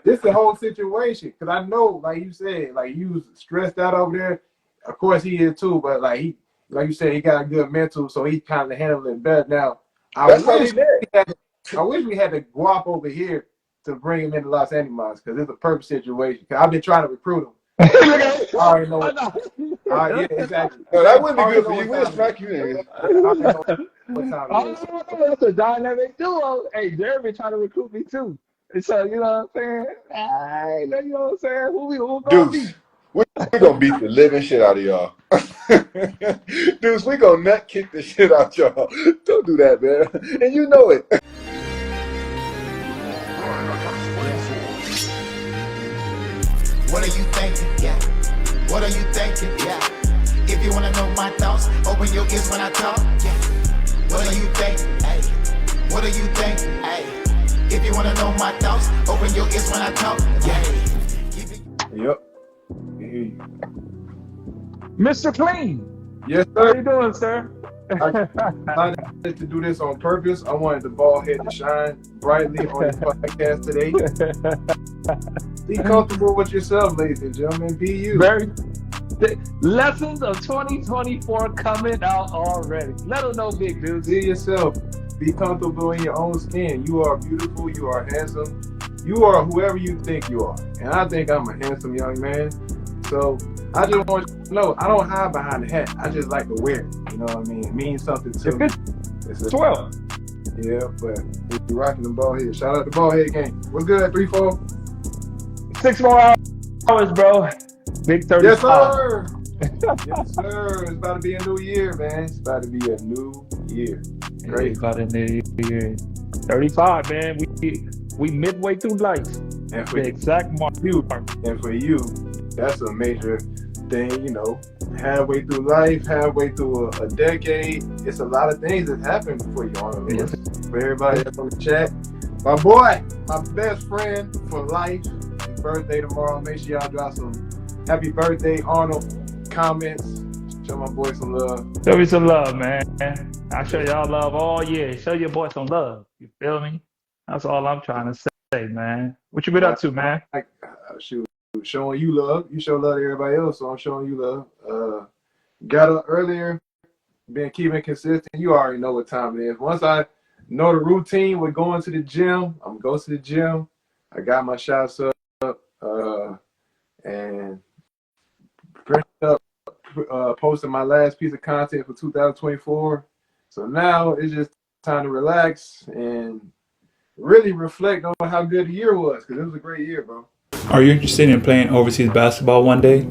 This the whole situation. Cause I know, like you said, like you was stressed out over there. Of course he is too, but like you said, he got a good mental, so he kind of handling it better. Now, I That's how he wish did. I wish we had the guap over here to bring him into Los Angeles because it's a perfect situation. Cause I've been trying to recruit him. I already know. Yeah, exactly. No, that wouldn't I be already good know for you. what We'll time it is. smack you in. I already know what time it is. Oh, that's a dynamic duo. Hey, Jeremy trying to recruit me too. And so, you know what I'm saying? Hey, you know what I'm saying? Who gonna Deuce, be? we're gonna beat the living shit out of y'all. Deuce, we gonna nut kick the shit out y'all. Don't do that, man. And you know it. What are you thinking? Yeah. What are you thinking? Yeah. If you wanna know my thoughts, open your ears when I talk. Yeah. What are you thinking? Hey. What are you thinking? Hey. If you wanna know my thoughts, open your ears when I talk. Yeah. Yep. Mr. Clean. Yes, How sir. you doing, sir? I decided to do this on purpose. I wanted the ball head to shine brightly on your podcast today. Be comfortable with yourself, ladies and gentlemen. Be you. Very lessons of 2024 coming out already. Let them know, big dudes. Be yourself. Be comfortable in your own skin. You are beautiful. You are handsome. You are whoever you think you are. And I think I'm a handsome young man. So I just want you to know, I don't hide behind the hat. I just like to wear it. You know what I mean? It means something to me. It's 12. Yeah, but we rocking the ball head. Shout out to ball head gang. What's good, 3-4? 6 more hours, bro. Big 35. Yes, sir. Yes, sir. It's about to be a new year, man. It's about to be a new year. Great. It's about a new year. 35, man. We midway through life. And for The exact mark. and for you, that's a major thing, you know. Halfway through life, halfway through a decade. It's a lot of things that happen for you on the list. For everybody that's on the chat. My boy, my best friend for life. His birthday tomorrow. Make sure y'all drop some happy birthday, Arnold comments. Show my boy some love. Show me some love, man. I show y'all love all year. Show your boy some love. You feel me? That's all I'm trying to say, man. What you been up to, man? Shoot, showing you love. You show love to everybody else, so I'm showing you love. Got up earlier, been keeping consistent. You already know what time it is. Once I know the routine with going to the gym, I'm going to the gym. I got my shots up and posted my last piece of content for 2024. So now it's just time to relax and really reflect on how good the year was, because it was a great year, bro. Are you interested in playing overseas basketball one day?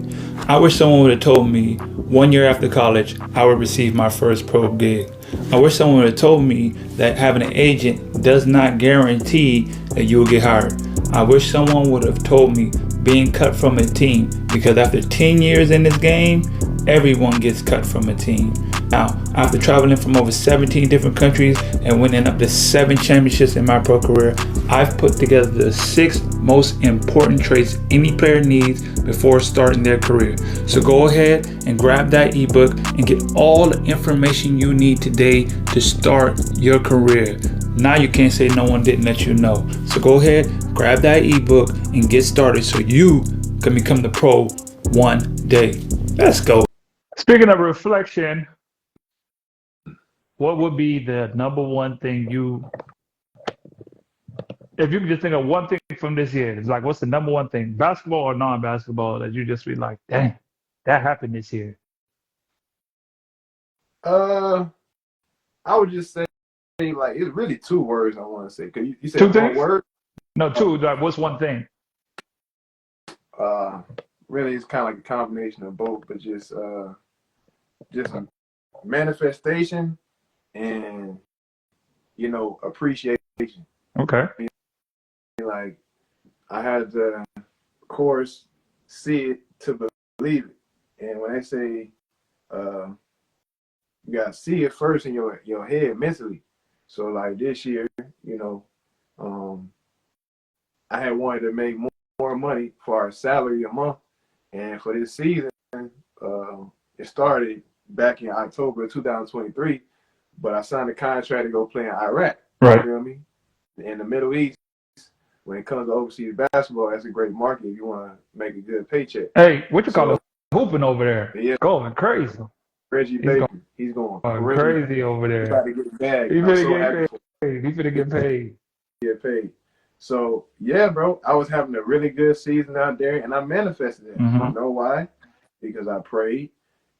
I wish someone would have told me 1 year after college I would receive my first pro gig. I wish someone would have told me that having an agent does not guarantee that you will get hired. I wish someone would have told me being cut from a team, because after 10 years in this game, everyone gets cut from a team. Now, after traveling from over 17 different countries and winning up to 7 championships in my pro career, I've put together the 6 most important traits any player needs before starting their career. So go ahead and grab that ebook and get all the information you need today to start your career. Now you can't say no one didn't let you know. So go ahead, grab that ebook and get started so you can become the pro one day. Let's go. Speaking of reflection, what would be the number one thing if you could just think of one thing from this year, it's like, what's the number one thing, basketball or non-basketball, that you just be like, dang, that happened this year? I would just say, like, it's really 2 words I want to say. Cause you said 2 one things? word. No, 2. Like, what's one thing? Really, it's kind of like a combination of both, but just a manifestation and, you know, appreciation. Okay. Like, I had to, of course, see it to believe it. And when they say you got to see it first in your head mentally. So, like, this year, you know, I had wanted to make more money for our salary a month. And for this season, it started back in October of 2023, but I signed a contract to go play in Iraq. Right. You feel me? In the Middle East, when it comes to overseas basketball, that's a great market if you want to make a good paycheck. Hey, what you call So it? Hooping over there. yeah, Going crazy. Reggie He's Baker, he's going going crazy. crazy over He's about there. to get a bag, He and I'm finna so get happy for paid. He finna get paid. him to get paid. So yeah, bro, I was having a really good season out there, and I manifested it. Mm-hmm. You know why? Because I prayed,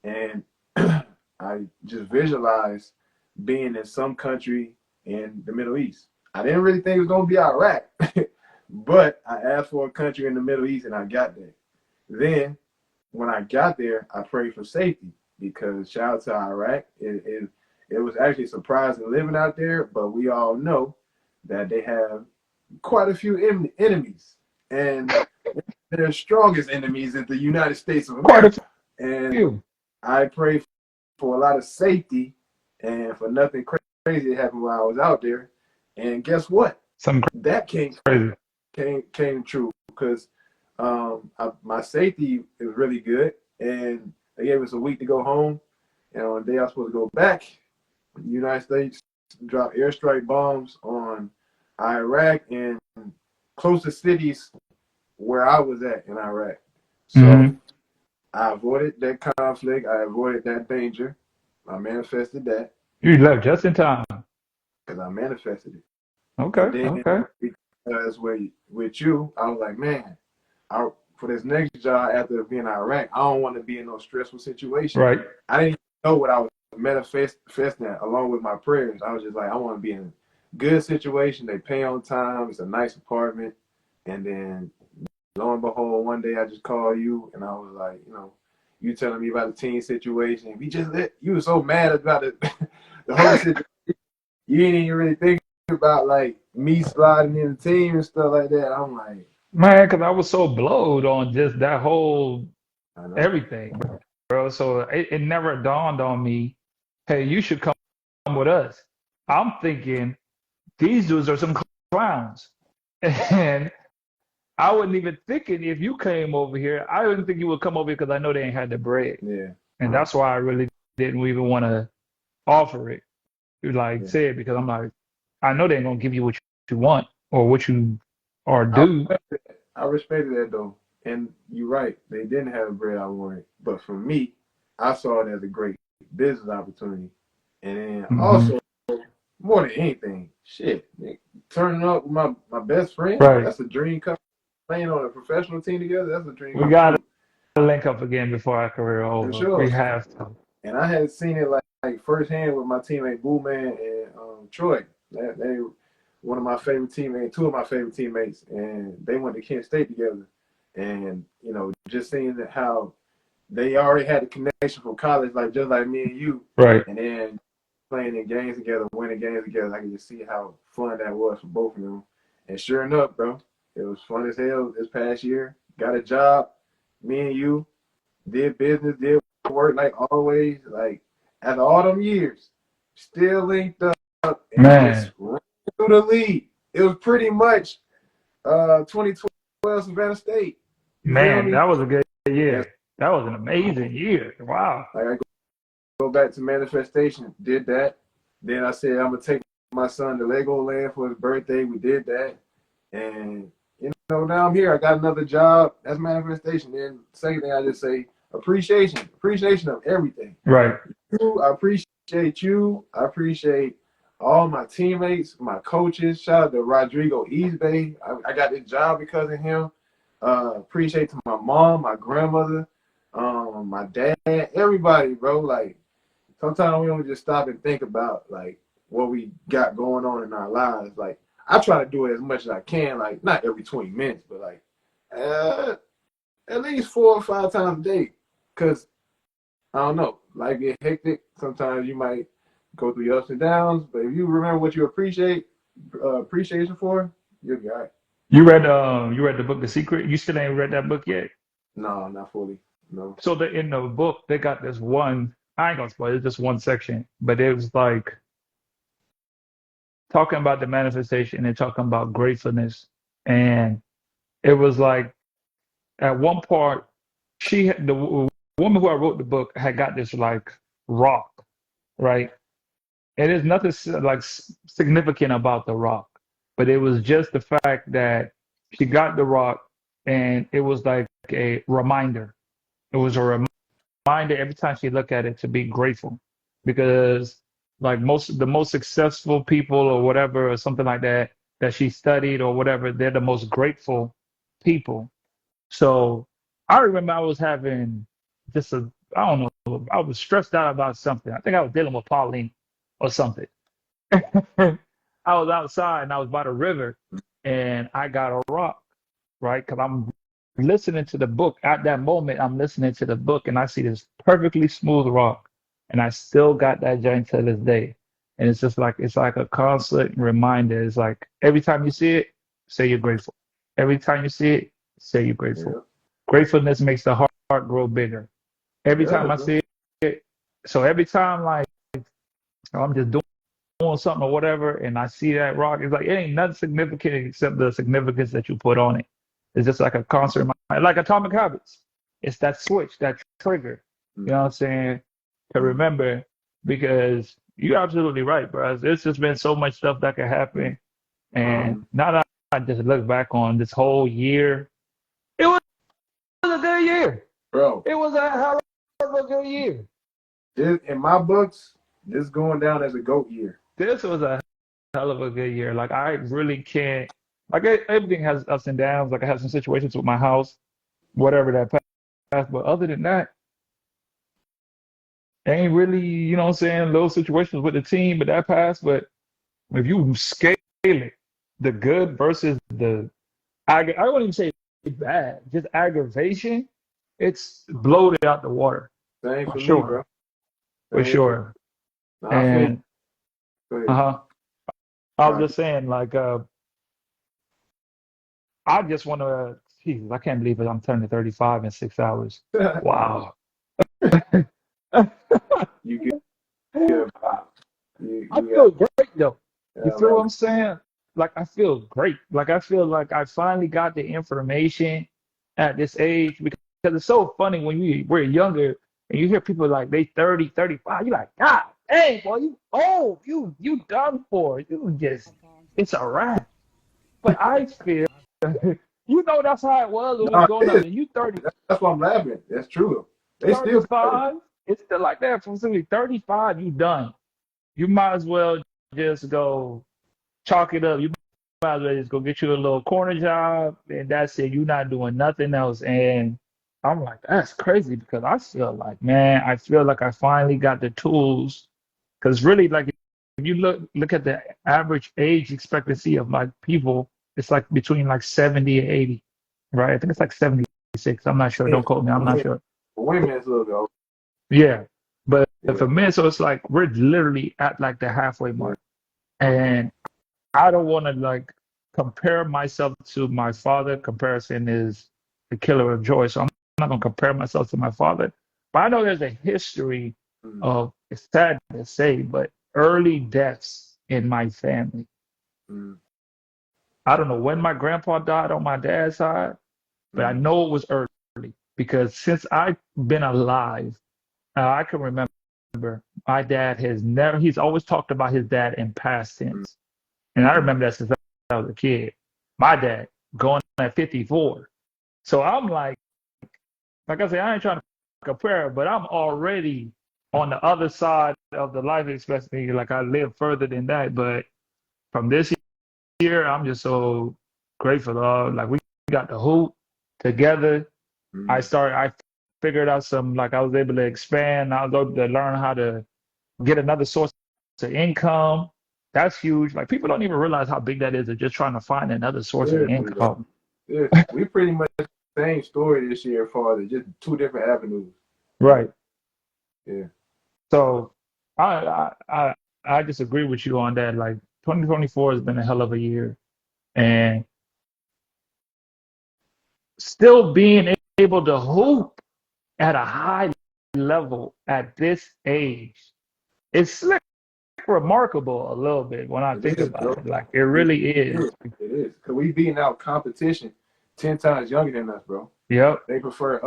and I just visualized being in some country in the Middle East. I didn't really think it was gonna be Iraq, but I asked for a country in the Middle East, and I got there. Then when I got there, I prayed for safety because shout out to Iraq. It was actually surprising living out there, but we all know that they have quite a few enemies, and their strongest enemies is the United States of Quite America. a And few. I prayed for a lot of safety and for nothing crazy to happen while I was out there. And guess what? Some That crazy. came true because my safety is really good, and they gave us a week to go home. And on the day I was supposed to go back, the United States dropped airstrike bombs on Iraq and close to cities where I was at in Iraq. So Mm-hmm. I avoided that conflict. I avoided that danger. I manifested that You left just in time. because I manifested it. Okay. And then Okay. because with you, I was like, man, for this next job after being in Iraq, I don't want to be in no stressful situation. Right. I didn't know what I was manifesting along with my prayers. I was just like, I want to be in a good situation. They pay on time. It's a nice apartment. And then lo and behold, one day I just called you and I was like, you telling me about the team situation. You were so mad about it, the whole situation. You didn't even really think about like me sliding in the team and stuff like that. I'm like, Man, because I was so blowed on just that whole I know. everything, bro. So it never dawned on me, hey, you should come with us. I'm thinking these dudes are some clowns. And I wasn't even thinking if you came over here, I didn't think you would come over here because I know they ain't had the bread. Yeah. And that's why I really didn't even want to offer it. You Yeah. say it because I'm like, I know they ain't gonna give you what you want or what you are I due. respected that though. And you're right. They didn't have the bread I wanted. But for me, I saw it as a great business opportunity. And then also, more than anything, shit, turning up with my best friend, Right. that's a dream come. Playing on a professional team together, that's a dream We come gotta true. link up again before our career For over. sure. We have to. And I had seen it like firsthand with my teammate Boo Man and Troy. They one of my favorite teammates, two of my favorite teammates, and they went to Kent State together. And just seeing how they already had a connection from college, like just like me and you, Right. and then playing in games together, winning games together, I can just see how fun that was for both of them. And sure enough, bro, it was fun as hell this past year. Got a job, me and you did business, did work like always, like after all them years, still linked up and just ran through the league. It was pretty much 2012 Savannah State. You feel me? That was a good year. That was an amazing year. Wow. Like I go back to manifestation, did that. Then I said I'm gonna take my son to Legoland for his birthday. We did that, and now I'm here. I got another job. That's manifestation. Then second thing I just say appreciation of everything. Right. I appreciate you. I appreciate all my teammates, my coaches. Shout out to Rodrigo Eastbay. I got this job because of him. Appreciate to my mom, my grandmother, my dad, everybody, bro. Like sometimes we don't just stop and think about like what we got going on in our lives. Like I try to do it as much as I can, like not every 20 minutes, but like at least 4 or 5 times a day. Cause I don't know, life get hectic. Sometimes you might go through your ups and downs, but if you remember what you appreciation for, you'll be all right. You read the book The Secret? You still ain't read that book yet? No, not fully. No. So in the book they got this one, I ain't gonna spoil it, just one section, but it was like talking about the manifestation and talking about gratefulness. And it was like at one part, the woman who I wrote the book had got this like rock, right? And there's nothing like significant about the rock, but it was just the fact that She got the rock, and it was like a reminder. It was a reminder every time she looked at it to be grateful, because like the most successful people or whatever or something like that that she studied or whatever, they're the most grateful people. So I remember I was having just a I don't know, I was stressed out about something. I think I was dealing with Pauline or something. I was outside and I was by the river and I got a rock, right? Because I'm listening to the book. At that moment, I'm listening to the book and I see this perfectly smooth rock. And I still got that joint to this day. And it's just like, it's like a constant reminder. It's like every time you see it, say you're grateful. Every time you see it, say you're grateful. Yeah. Gratefulness makes the heart grow bigger. Every time Yeah, I bro. see it, so every time like I'm just doing something or whatever, and I see that rock, it's like it ain't nothing significant except the significance that you put on it. It's just like a concert, like Atomic Habits. It's that switch, that trigger. You know what I'm saying? To remember, because you're absolutely right, bro. It's just been so much stuff that could happen, and now that I just look back on this whole year, it was a good year. Bro, It was a hell of a good year. this, in my books, this going down as a GOAT year. This was a hell of a good year. Like I really can't. Like everything has ups and downs. Like I have some situations with my house, whatever that passed. But other than that, ain't really, you know what I'm saying, little situations with the team, but that passed. But if you scale it, the good versus the, I wouldn't even say bad, just aggravation, it's blowed it out the water Same for for me, bro. sure, for Same for sure. Nah, I feel you. And Go ahead. uh-huh, I was Nah, just saying, like, I just want to, Jesus, I can't believe it. I'm turning 35 in 6 hours. Wow. you good. I You feel great though. You got feel what I'm saying? Like I feel great. Like I feel like I finally got the information at this age, because it's so funny when we're younger and you hear people like they 30, 35. You're like, God, hey, boy, you old. You done for. You just it's a wrap. But I feel that's how it was when we was Nah, growing it up. is. And you 30, That's why I'm laughing. That's true. They still together. 35, it's still like that. From 35, you done. You might as well just go chalk it up. You might as well just go get you a little corner job, and that's it. You're not doing nothing else. And I'm like, that's crazy, because I feel like, man, I feel like I finally got the tools. Because really, like, if you look at the average age expectancy of like people, it's like between like 70 and 80, right? I think it's like 76. I'm not sure. Yeah, Don't quote me. I'm not sure. for women, it's a little bit old. Yeah. But Yeah. for men, so it's like we're literally at like the halfway mark. And I don't want to like compare myself to my father. Comparison is the killer of joy. So I'm not going to compare myself to my father. But I know there's a history of, it's sad to say, but early deaths in my family. Mm. I don't know when my grandpa died on my dad's side, but I know it was early, because since I've been alive, I can remember my dad he's always talked about his dad in past tense. And I remember that since I was a kid. My dad going at 54. So I'm like I said, I ain't trying to compare, but I'm already on the other side of the life expectancy. Like I live further than that. But from this year, I'm just so grateful. Like we got the hoop together. I figured out I was able to expand. I was able to learn how to get another source of income. That's huge. Like people don't even realize how big that is. They're just trying to find another source of Seriously, bro. income. Seriously. We pretty much the same story this year, for just two different avenues. Right. Yeah. So I just agree with you on that. Like 2024 has been a hell of a year, and still being able to hoop at a high level at this age, it's like remarkable a little bit when I It think is, about bro. it. Like it really It is. is. It is. Because we beating out competition 10 times younger than us, bro. Yep. They prefer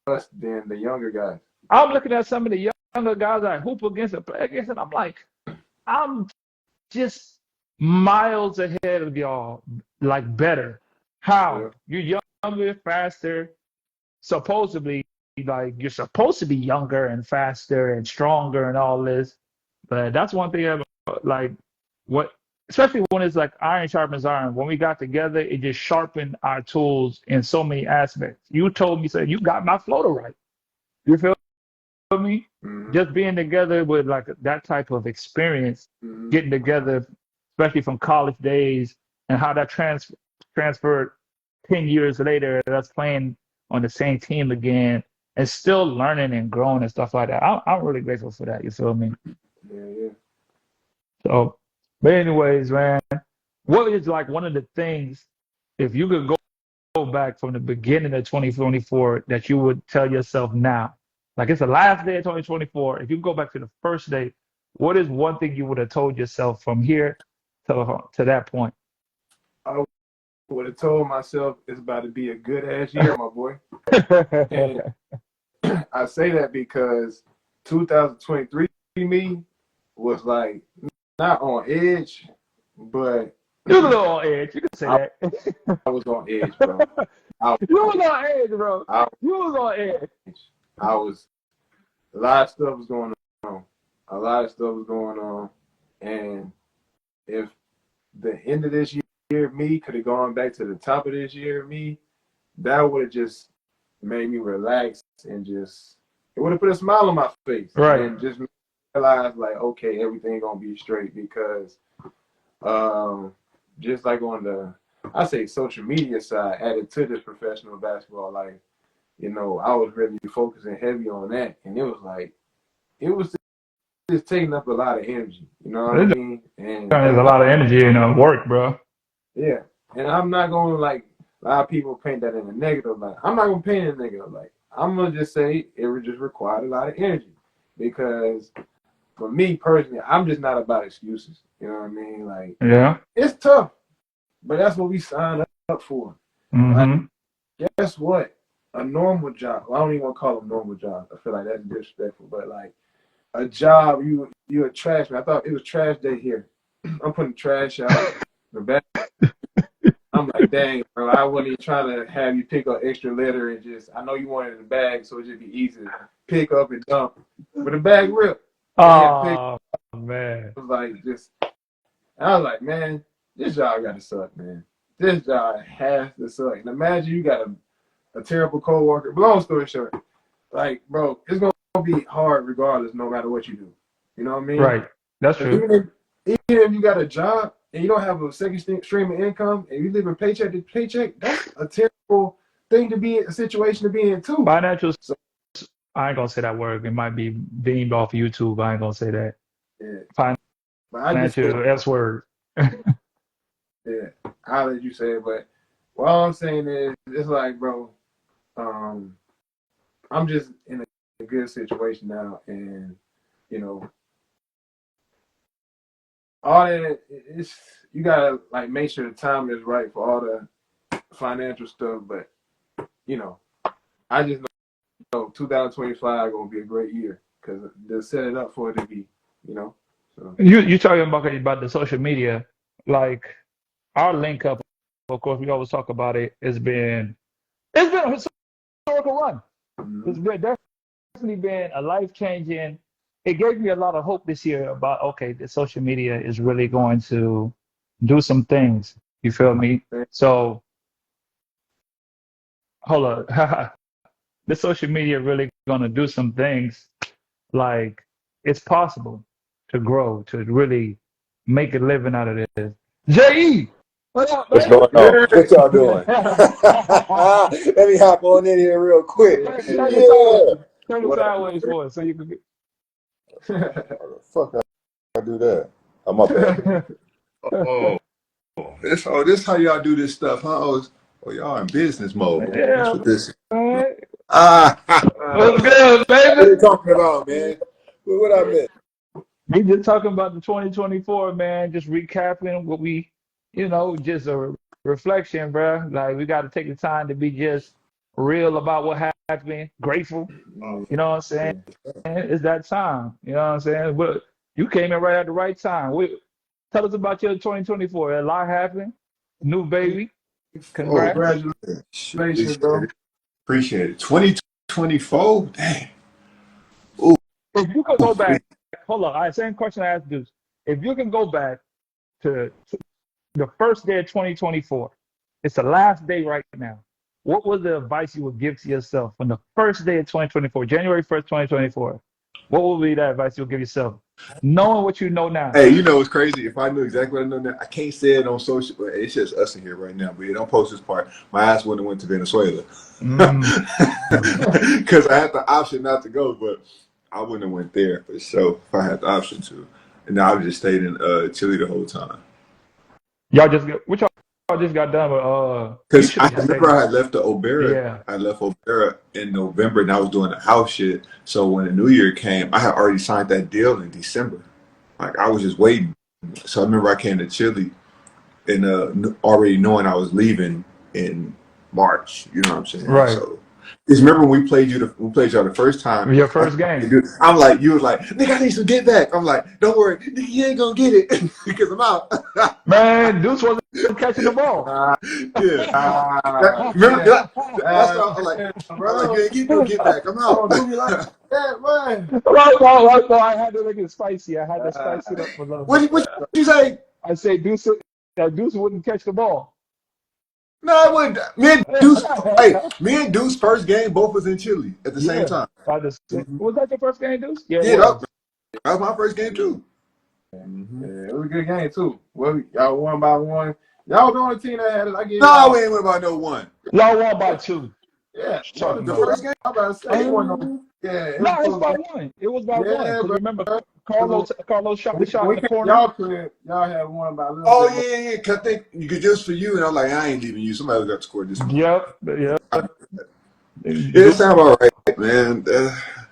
us than the younger guys. I'm looking at some of the younger guys I hoop against and play against, and I'm like, I'm just miles ahead of y'all, like better. How? Yeah. You're younger, faster, supposedly, like you're supposed to be younger and faster and stronger and all this. But that's one thing about like what especially when it's like iron sharpens iron. When we got together, it just sharpened our tools in so many aspects. You told me, said you got my floater right. You feel me? Mm-hmm. Just being together with like that type of experience, Mm-hmm. getting together, especially from college days, and how that transferred 10 years later, us playing on the same team again, and still learning and growing and stuff like that. I'm really grateful for that. You feel me? Yeah, yeah. So, but anyways, man, what is like one of the things if you could go back from the beginning of 2024 that you would tell yourself now? Like it's the last day of 2024. If you go back to the first day, what is one thing you would have told yourself from here to that point? I would have told myself it's about to be a good ass year, my boy. And I say that because 2023 me was like not on edge, but You're a little on edge. You can say I, that. I was on edge, bro. I, You was on edge, bro. I, You was on edge. I was a lot of stuff was going on. A lot of stuff was going on, and if the end of this year me could have gone back to the top of this year me, that would have just made me relax and just it would have put a smile on my face Right. and just realize like okay everything gonna be straight because just like on the I say social media side added to this professional basketball life, you know, I was really focusing heavy on that and it was like it was just taking up a lot of energy, you know what I mean? And There's a lot of energy in work, bro. yeah, and I'm not gonna like a lot of people paint that in a negative light. I'm not gonna paint it in a negative light. I'm gonna just say it would just required a lot of energy because for me personally, I'm just not about excuses. You know what I mean? Like Yeah. it's tough, but that's what we signed up for. Like Mm-hmm. guess what? A normal job. Well, I don't even want to call them normal jobs. I feel like that's disrespectful, but like a job, you a trash man. I thought it was trash day here. I'm putting trash out. The back. I'm like, dang, bro, I wasn't even trying to have you pick up extra litter and just, I know you wanted it in the bag, so it'd just be easy to pick up and dump. But the bag ripped. Oh, man. It was like, just, I was like, man, this job got to suck, man. This job has to suck. And imagine you got a terrible coworker. But long story short, like, bro, it's going to be hard regardless, no matter what you do. You know what I mean? Right. That's true. Even if you got a job and you don't have a second stream of income and you live in paycheck to paycheck, that's a terrible thing to be in, a situation to be in too. Financial, So, I ain't going to say that word. It might be deemed off YouTube. I ain't going to say that. yeah. But I just Financial S word. yeah, I'll let you say it. But what I'm saying is, it's like, bro, I'm just in a good situation now, and you know, all that it's you gotta like make sure the time is right for all the financial stuff. But you know, I just know 2025 gonna be a great year because they're setting up for it to be, you know. So You talking about the social media, like our link up. Of course, we always talk about it. It's been a historical run. It's been definitely been a life changing. It gave me a lot of hope this year about okay, the social media is really going to do some things. You feel me? So hold on, the social media really going to do some things. Like it's possible to grow, to really make a living out of this. Je, what up, What's man? going on? What y'all doing? Let me hop on in here real quick. Yeah. Turn it sideways for us so you can. How the fuck I do that? Oh, my bad. Oh, this how y'all do this stuff, huh? Oh, y'all in business mode. That's Yeah, what this is. man. What What's good, are baby? you talking about, man? What I meant? We just talking about the 2024, man. Just recapping what we, just a reflection, bro. Like we got to take the time to be just real about what happened, grateful. You know what I'm saying? It's that time. You know what I'm saying? But you came in right at the right time. Tell us about your 2024. A lot happened. New baby. Oh, Congrats. Congratulations, bro. appreciate it. 2024? Dang. Ooh, If you could go back, hold on. Same question I asked Deuce. If you can go back to the first day of 2024, it's the last day right now. What was the advice you would give to yourself on the first day of 2024, January 1st, 2024? What would be that advice you'll give yourself, knowing what you know now? Hey, you know what's crazy? If I knew exactly what I know now, I can't say it on social. It's just us in here right now. But don't post this part. My ass wouldn't have went to Venezuela because I had the option not to go, but I wouldn't have went there for sure if I had the option to. And now I've just stayed in Chile the whole time. Y'all just got which y'all just got done with you Because should I have just remember stayed. I had left the Obera. Yeah. I left Obera in November, and I was doing the house shit. So when the New Year came, I had already signed that deal in December. Like I was just waiting. So I remember I came to Chile and already knowing I was leaving in March. You know what I'm saying? Right. So just remember when we played y'all the first time. Your first game. I'm like, you was like, nigga, I need some get back. I'm like, don't worry, nigga, you ain't gonna get it because I'm out. Man, Deuce wasn't catching the ball. Yeah. Remember that? That's why I'm like, bro. you ain't get no get back. I'm out. Don't do me like that, man. Right, I had to make it spicy. I had to spice it up a little bit. What you say? I say Deuce wouldn't catch the ball. No, I wouldn't. Me and Deuce first game both was in Chile at the same time. Was that your first game, Deuce? Yeah, it Yeah, was. that was my first game too. Yeah, it was a good game too. Well, y'all won by one. Y'all was the only team that had it. I give No, y'all. we ain't win by no one. Y'all won by 2. Yeah, Talking The about. first game. I'm about to say it wasn't no. Yeah, it No, was it's by close. 1. It was by 1. Yeah, Because bro. remember, Carlos shot the shot in the corner. Y'all had won by a little Oh bit. yeah. Cause I think you could just for you, and I'm like, I ain't leaving you. Somebody got to score this one. Yep. It sounds all right, man.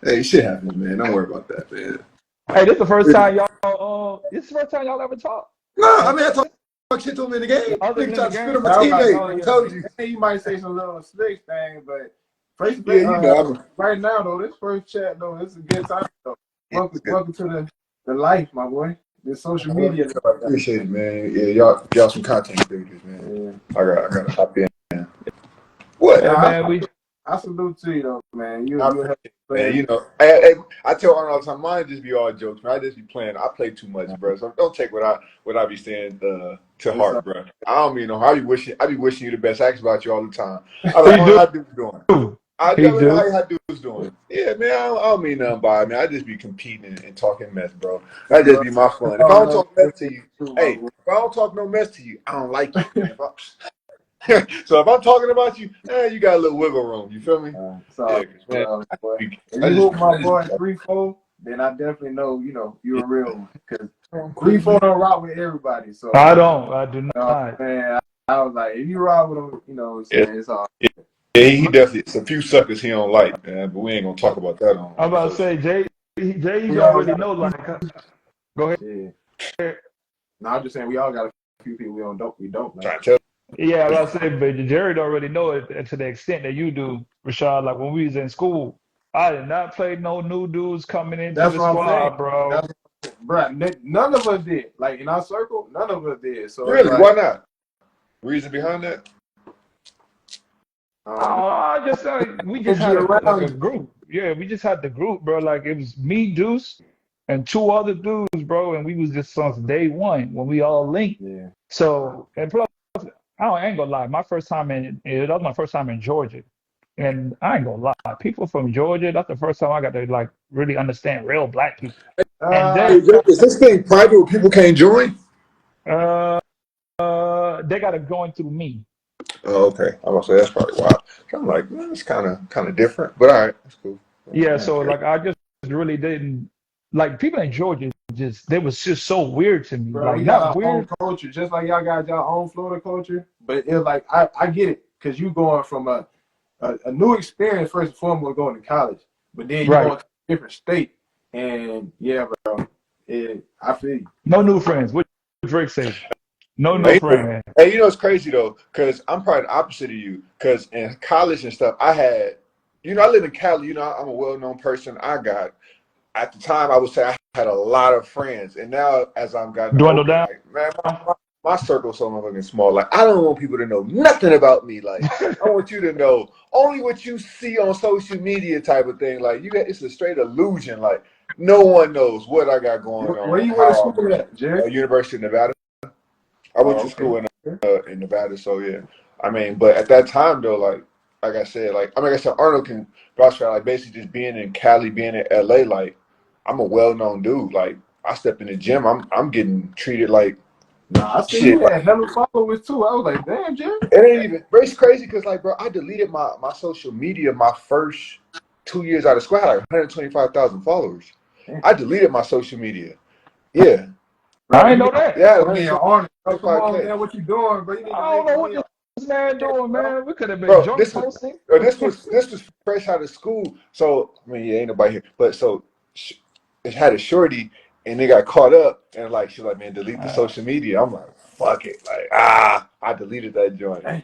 Hey, shit happens, man. Don't worry about that, man. Hey, this is the first time y'all. This is the first time y'all ever talked. No, I mean I talk shit to him in the game. Other Nigga than try the to spit game. on my I was teammate. like, I told you. you might say some little slick thing, but first, Yeah, you know. right now though, this first chat though, this is a good time though. It's good. Welcome to the life, my boy. This social media. I appreciate it, man. Yeah, y'all some content creators, man. Yeah. I gotta hop in. What? Hey, man, I salute to you though, man. You I have appreciate it, man. You know, I tell Arnold all the time, mine just be all jokes, man. I just be playing. I play too much, bro. So don't take what I be saying to heart, bro. I don't mean no harm. I be wishing you the best. I ask about you all the time. I'm like, He how dude's doing? I He tell do. how dude's doing. Yeah, man. I don't mean nothing by it, man. I just be competing and talking mess, bro. That just be my fun. If I don't talk mess to you, if I don't talk no mess to you, I don't like you. Man. So if I'm talking about you, you got a little wiggle room. You feel me? Man, if you hoop my boy 3-4, then I definitely know you're a real one. Because 3-4 don't rock with everybody. So I do not. man, I was like, if you rock with him, it's all. Yeah, he definitely. It's a few suckers he don't like, man. But we ain't gonna talk about that on. I'm about to say, Jay, you all already got- know. Like, go ahead. Yeah. No, I'm just saying we all got a few people we don't Trying like. to tell. Yeah, I was about to say, but Jared already know it to the extent that you do, Rashad. Like when we was in school, I did not play no new dudes coming into That's the what I'm saying, squad, bro. Bro, none of us did. Like in our circle, none of us did. So Really? Why not? Reason behind that? I just we just had like a group. Yeah, we just had the group, bro. Like it was me, Deuce, and 2 other dudes, bro, and we was just since day one when we all linked. Yeah. So and plus, I ain't gonna lie. That was my first time in Georgia, and I ain't gonna lie. People from Georgia, that's the first time I got to like really understand real black people. And then Is this thing private where people can't join? they got to go in through me. Oh, okay. I'm gonna say that's probably why. I'm like, it's kind of different, but all right, that's cool. Yeah, so like I just really didn't like people in Georgia. They was just so weird to me. Bro, like we got not our own weird. culture, just like y'all got your own Florida culture. But it's like I get it, because you going from a new experience first and foremost going to college, but then you Right. going to a different state, and yeah, bro, I feel you. No new friends. What Drake say? No new friend. Hey, you know it's crazy though, because I'm probably the opposite of you. Because in college and stuff, I had, I live in Cali. I'm a well-known person. At the time, I would say I had a lot of friends, and now as I'm gotten Dwindle older, down. like man, my circle's so motherfucking small. Like, I don't want people to know nothing about me. Like, I want you to know only what you see on social media type of thing. Like, it's a straight illusion. Like, no one knows what I got going Where on, you went to how school at, Jerry? University of Nevada. I went to Oh, school okay. in Nevada, so yeah. I mean, but at that time though, like I said, Arnold can vouch for like basically just being in Cali, being in LA. Like, I'm a well-known dude. Like, I step in the gym, I'm getting treated like Nah, I see shit. you had hella followers too. I was like, damn, Jerry. It ain't even. It's crazy because, like, bro, I deleted my social media my first 2 years out of school. I had like 125,000 followers. Damn. I deleted my social media. Yeah, I Bro, ain't you know need that. yeah, I mean, Arnold, bro, come on, 125K. man, what you doing, bro? You need to I don't make know what me this man a doing, bro. man. We could have been Bro, drunk posting. this was fresh out of school. So I mean, yeah, ain't nobody here. But so it had a shorty, and they got caught up, and like she's like, man, delete the social media. I'm like, fuck it, like I deleted that joint. Dang.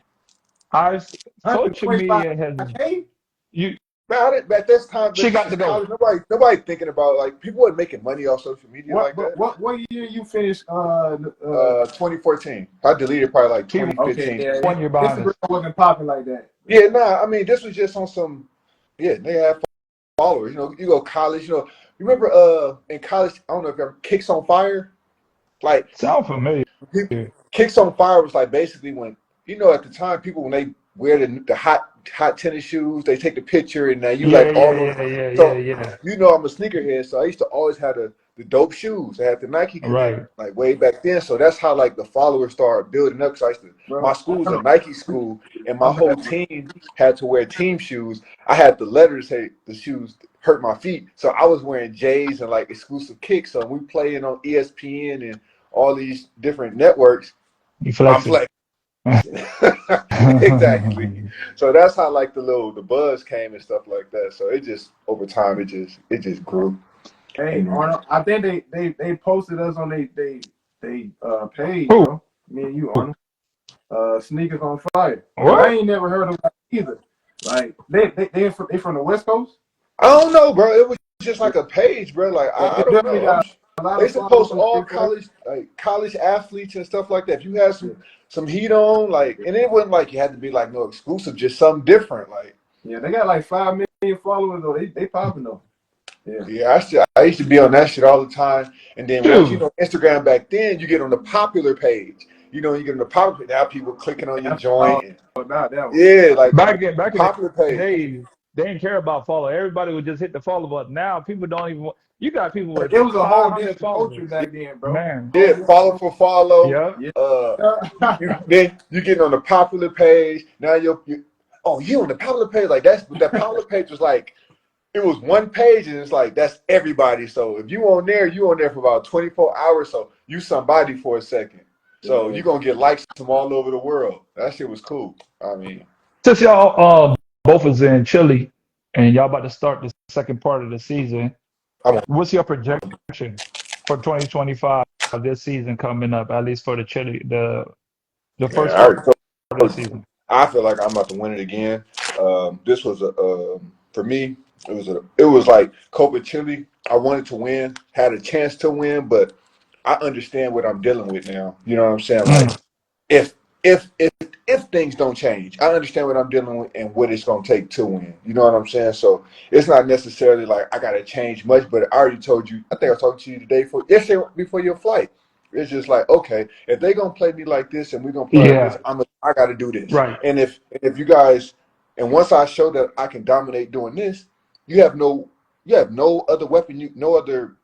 Our social media has 125K? you. Man, at this time, She this got is to go. college. Nobody thinking about like people weren't making money off social media like that. What year you finished 2014. I deleted probably like He okay, 2015. yeah, 1 year behind Instagram us. wasn't popping like that. Yeah, nah. I mean, this was just on some. Yeah, they have followers. You know, you go college. You know, you remember in college? I don't know if you ever Kicks on Fire. Like Sound familiar? Kicks on Fire was like basically when at the time people when they wear the hot tennis shoes, they take the picture and now you Yeah, like all yeah, those. yeah, yeah, yeah, So yeah. I'm a sneakerhead, so I used to always have the dope shoes. I had the Nike Connect Right. like way back then, so that's how like the followers started building up. Cause my Bro, school was a Nike school, and my I'm whole bad. team had to wear team shoes. I had the letters say the shoes hurt my feet, so I was wearing J's and like exclusive kicks. So we playing on ESPN and all these different networks. You I'm flexing. flexing. Exactly. So that's how like the buzz came and stuff like that. So it just over time it just grew. Hey, And Arnold, I think they posted us on they page, Who? bro. Me and you, Arnold. Sneakers on Fire. But I What? ain't never heard of that either. Like they from the West Coast? I don't know, bro. It was just like a page, bro. Like Yeah, I they don't definitely know. got a lot They of used to post followers. all They for college athletes and stuff like that. If you had yeah. some heat on, like, and it wasn't like you had to be like no exclusive, just something different. Like, Yeah, they got like 5 million followers though. They popping though. Yeah. yeah, I used to be on that shit all the time. And then once Dude. Instagram back then, you get on the popular page. You get on the popular. Now people clicking on your That's all joint. And, about that one. yeah, like Back in popular the page. days, they didn't care about follow. Everybody would just hit the follow button. Now people don't even. You got people with It was a whole 500 different culture followers. back then, bro. Man. Yeah, follow for follow. Yep. Yeah. Then you getting on the popular page. Now you on the popular page. Like that popular page was like it was one page and it's like that's everybody. So if you on there for about 24 hours. So you somebody for a second. So Yeah. you're gonna get likes from all over the world. That shit was cool. I mean, Since y'all both is in Chile and y'all about to start the second part of the season, I'm a, what's your projection for 2025 this season coming up? At least for the Chile, the man, first I part already of the told you. season. I feel like I'm about to win it again. This was for me. It was like Copa Chile. I wanted to win, had a chance to win, but I understand what I'm dealing with now. You know what I'm saying? Like Mm. if if things don't change, I understand what I'm dealing with and what it's gonna take to win. You know what I'm saying? So it's not necessarily like I gotta change much, but I already told you. I think I was talking to you today yesterday before your flight. It's just like okay, if they gonna play me like this and we're gonna play like this, Yeah, I gotta do this. right. And if you guys and once I show that I can dominate doing this, you have no other weapon, no other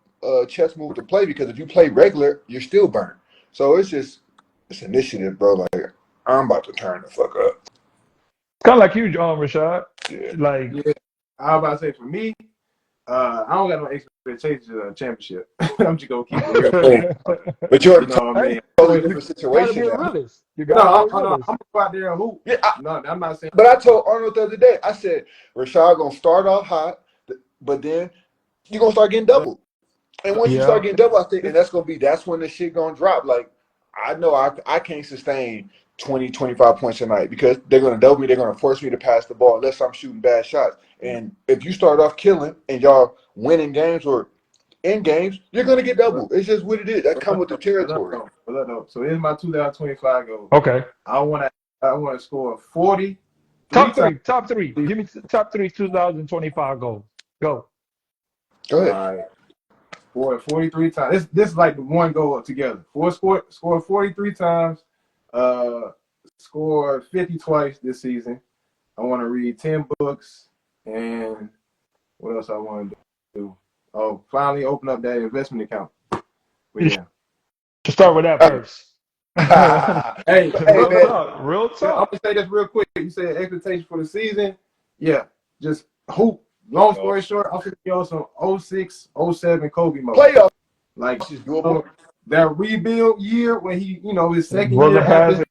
chess move to play because if you play regular, you're still burnt. So it's initiative, bro. Like I'm about to turn the fuck up. It's kind of like you, Rashad. Yeah. Like, Yeah. I was about to say for me, I don't got no expectations of a championship. I'm just gonna keep it real. Man, but you're in You a know what I mean? totally different you gotta situation be a now. realist. You No, gotta be a I'm realist. gonna go out there and hoop. Yeah, No, I'm not saying. but I told Arnold the other day. I said Rashad gonna start off hot, but then you're gonna start getting doubled. And once you Yeah. start getting double, I think, and that's when the shit gonna drop. Like I know I can't sustain 20, 25 points a night because they're gonna double me. They're gonna force me to pass the ball unless I'm shooting bad shots. And if you start off killing and y'all winning games or in games, you're gonna get double. It's just what it is. That come with the territory. So here's my 2025 goal. Okay. I want to score 40. Top three. Give me top three 2025 goals. Go. Go ahead. All right. Score 43 times. This is like the one goal together. Score 43 times. Score 50 twice this season. I want to read 10 books. And what else I want to do? Oh, finally open up that investment account. But yeah. To start with that first. Hey, Hey, man. Real I'm talk. gonna say this real quick. You said expectation for the season. Yeah, just hoop. Long story short, I'm gonna go some 06, 07 Kobe mode. Playoff. Like This is doable. that rebuild year when he, his second Wasn't year after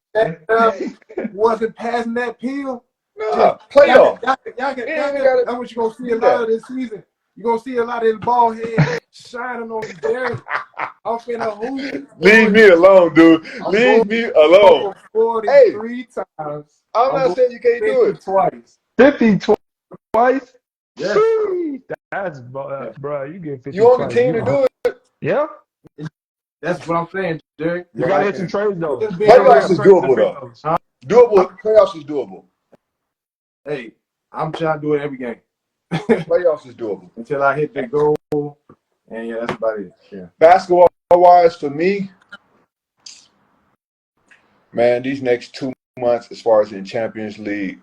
passing. wasn't passing that pill. Nah, playoff. Y'all can, that's what you're gonna see a lot of this season. You're gonna see a lot of this ball head shining on Derek. I'm finna hoop. Leave me alone, dude. Leave me alone. 43 times. I'm not saying you can't do it. Twice. 50 twice? Yes. That's, bro, you get 50 You on the twice. team to do it? Yeah. That's what I'm saying, Derek. You gotta hit some trades though. Playoffs is doable though. Doable. Playoffs is doable. Hey, I'm trying to do it every game. Playoffs is doable. Until I hit the goal. And yeah, that's about it. Yeah. Basketball wise for me, man, these next 2 months as far as in Champions League,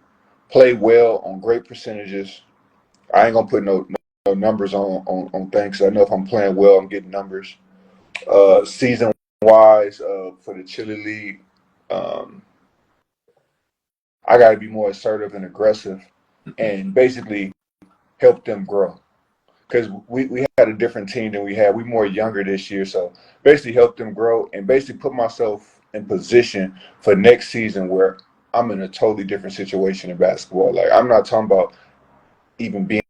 play well on great percentages. I ain't gonna put no numbers on things. I know if I'm playing well, I'm getting numbers. Season wise, for the Chili League, I got to be more assertive and aggressive, and basically help them grow. Because we had a different team than we had. We more younger this year, so basically help them grow and basically put myself in position for next season where I'm in a totally different situation in basketball. Like I'm not talking about even being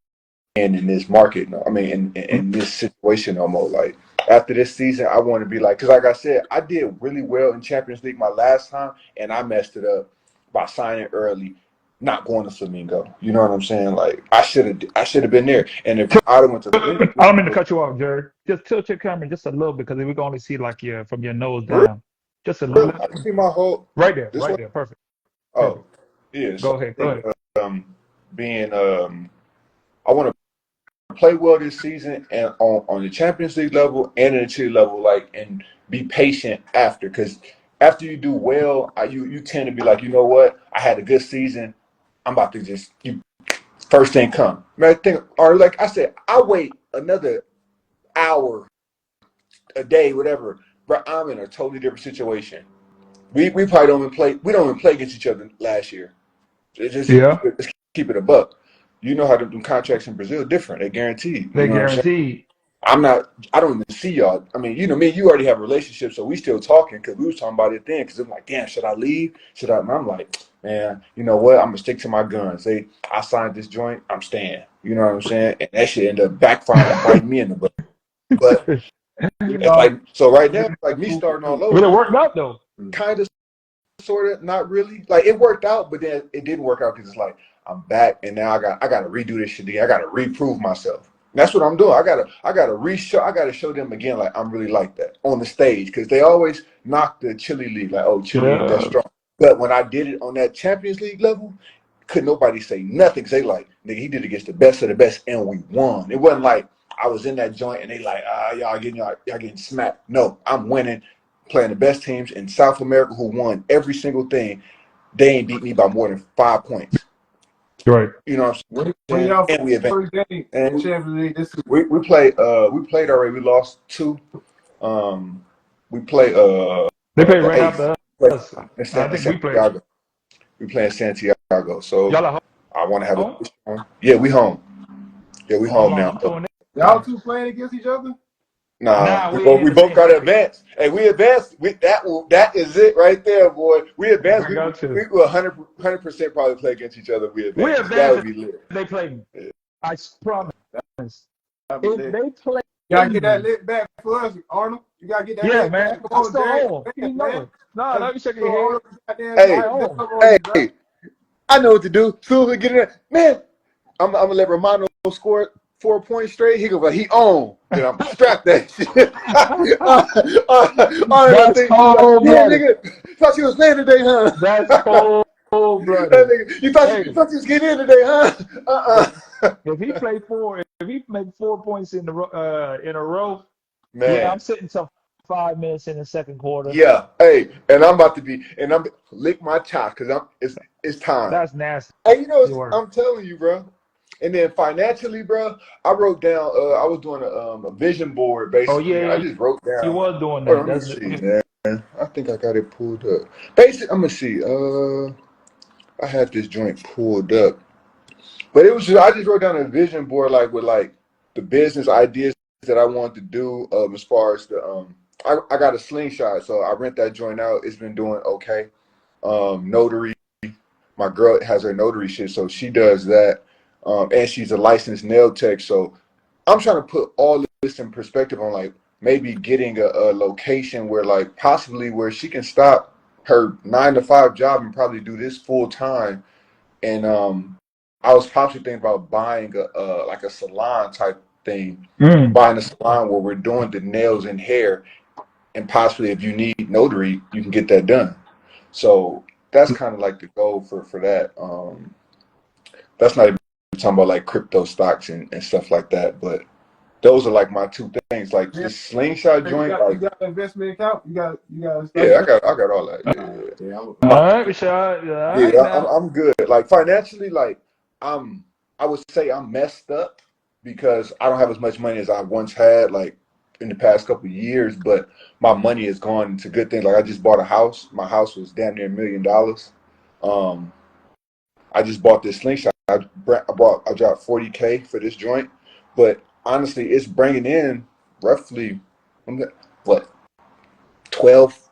in this market. No, I mean in this situation no more. Like after this season, I want to be like, because like I said, I did really well in Champions League my last time, and I messed it up by signing early, not going to Flamingo. You know what I'm saying? Like I should have been there. And if I'd have went to Flamingo, I don't mean to cut you off, Jared. Just tilt your camera just a little bit because we can only see like from your nose down. Just a little. I can see my whole right there. this Right one? there. Perfect. Oh, yeah. Go So ahead. I think, being I want to play well this season and on the Champions League level and in the Chile level, like, and be patient after, because after you do well, you tend to be like, you know what, I had a good season, I'm about to just first thing come. Man, or like I said, I wait another hour, a day, whatever, but I'm in a totally different situation. We probably don't even play against each other last year. Just keep it a buck. You know how them contracts in Brazil are different. They guaranteed. They guaranteed. I don't even see y'all. I mean, me and you already have a relationship, so we still talking because we was talking about it then. Because I'm like, damn, should I leave? And I'm like, man, you know what? I'm gonna stick to my guns. I signed this joint. I'm staying. You know what I'm saying? And that shit end up backfiring and biting me in the butt. But it's like, so right now, it's like me starting all over. But it worked out though. Kind of, sort of, not really. Like it worked out, but then it didn't work out because it's like I'm back and now I got to redo this shit again. I got to reprove myself. And that's what I'm doing. I gotta show them again like I'm really like that on the stage, because they always knock the Chile League like, oh, Chile ain't that strong. But when I did it on that Champions League level, could nobody say nothing. Cause they like, nigga, he did against the best of the best and we won. It wasn't like I was in that joint and they like, y'all getting smacked. No, I'm winning, playing the best teams in South America who won every single thing. They ain't beat me by more than 5 points. Right. You know what I'm saying? And we advanced. And we played already. We lost 2. We play they played right after us. I think we played. We play in Santiago. So y'all I want to have a yeah, we home. Yeah, we home now. Y'all two playing against each other? Nah, we both got to advance. Hey, we advanced. That is it right there, boy. We advanced. We will 100% probably play against each other. We advanced. That would be lit. They play. Yeah. I promise. If they play, you gotta get that lit back for us, Arnold. You gotta get that. Yeah, lit man. back. I'm still home. You know it. No, let me check your head. Hey, I know what to do. Soon as we get in there, man, I'm gonna let Romano score 4 points straight, he go like he on. Then I'm strapped that shit. I That's think like, cold yeah, blooded. nigga. Thought you was playing today, huh? That's cold That blooded. nigga, you thought Hey, you was getting in today, huh? if he played if he make 4 points in a row, yeah, I'm Man. sitting till 5 minutes in the second quarter. Yeah. Hey, and I'm about to be, and I'm lick my chops because it's time. That's nasty Hey, you know, work. I'm telling you, bro. And then financially, bro, I wrote down. I was doing a vision board Oh basically, and I yeah, just wrote you down. was doing Hold that. on, let me That's see, man. I think I got it pulled up. Basically, I'm gonna see. I had this joint pulled up, but it was just I just wrote down a vision board like with like the business ideas that I wanted to do. As far as the I got a slingshot, so I rent that joint out. It's been doing okay. Notary. My girl has her notary shit, so she does that. And she's a licensed nail tech. So I'm trying to put all this in perspective on like maybe getting a location where like possibly where she can stop her 9 to 5 job and probably do this full time. And I was possibly thinking about buying a like a salon type thing, mm. buying a salon where we're doing the nails and hair, and possibly if you need notary, you can get that done. So that's kind of like the goal for that. That's not even talking about like crypto stocks and stuff like that, but those are like my two things. Like Yeah, this slingshot you joint, got like you got an investment account. You got a stock yeah, account. I got all that. Yeah, All My, right, Rashad. All right yeah, now. I'm good. Like financially, like I'm I would say I'm messed up because I don't have as much money as I once had, like in the past couple of years, but my money has gone into good things. Like I just bought a house. My house was damn near $1 million. Um, I just bought this slingshot. I dropped 40K for this joint, but honestly, it's bringing in roughly what 12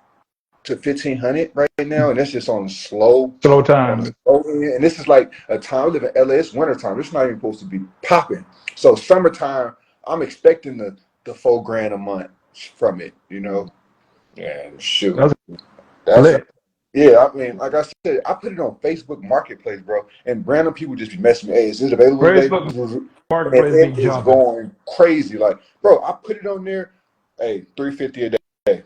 to 1,500 right now, and that's just Slow on the time. slow end. And this is like a time we live in LA. It's winter time. It's not even supposed to be popping. So summertime, I'm expecting the 4 grand a month from it. And shoot, That's that's lit. yeah. I mean, like I said, I put it on Facebook Marketplace, bro, and random people just be messaging me. Hey, is this available today? Facebook And Marketplace be it is jumping. going crazy. Like, bro, I put it on there. Hey, 350 a day.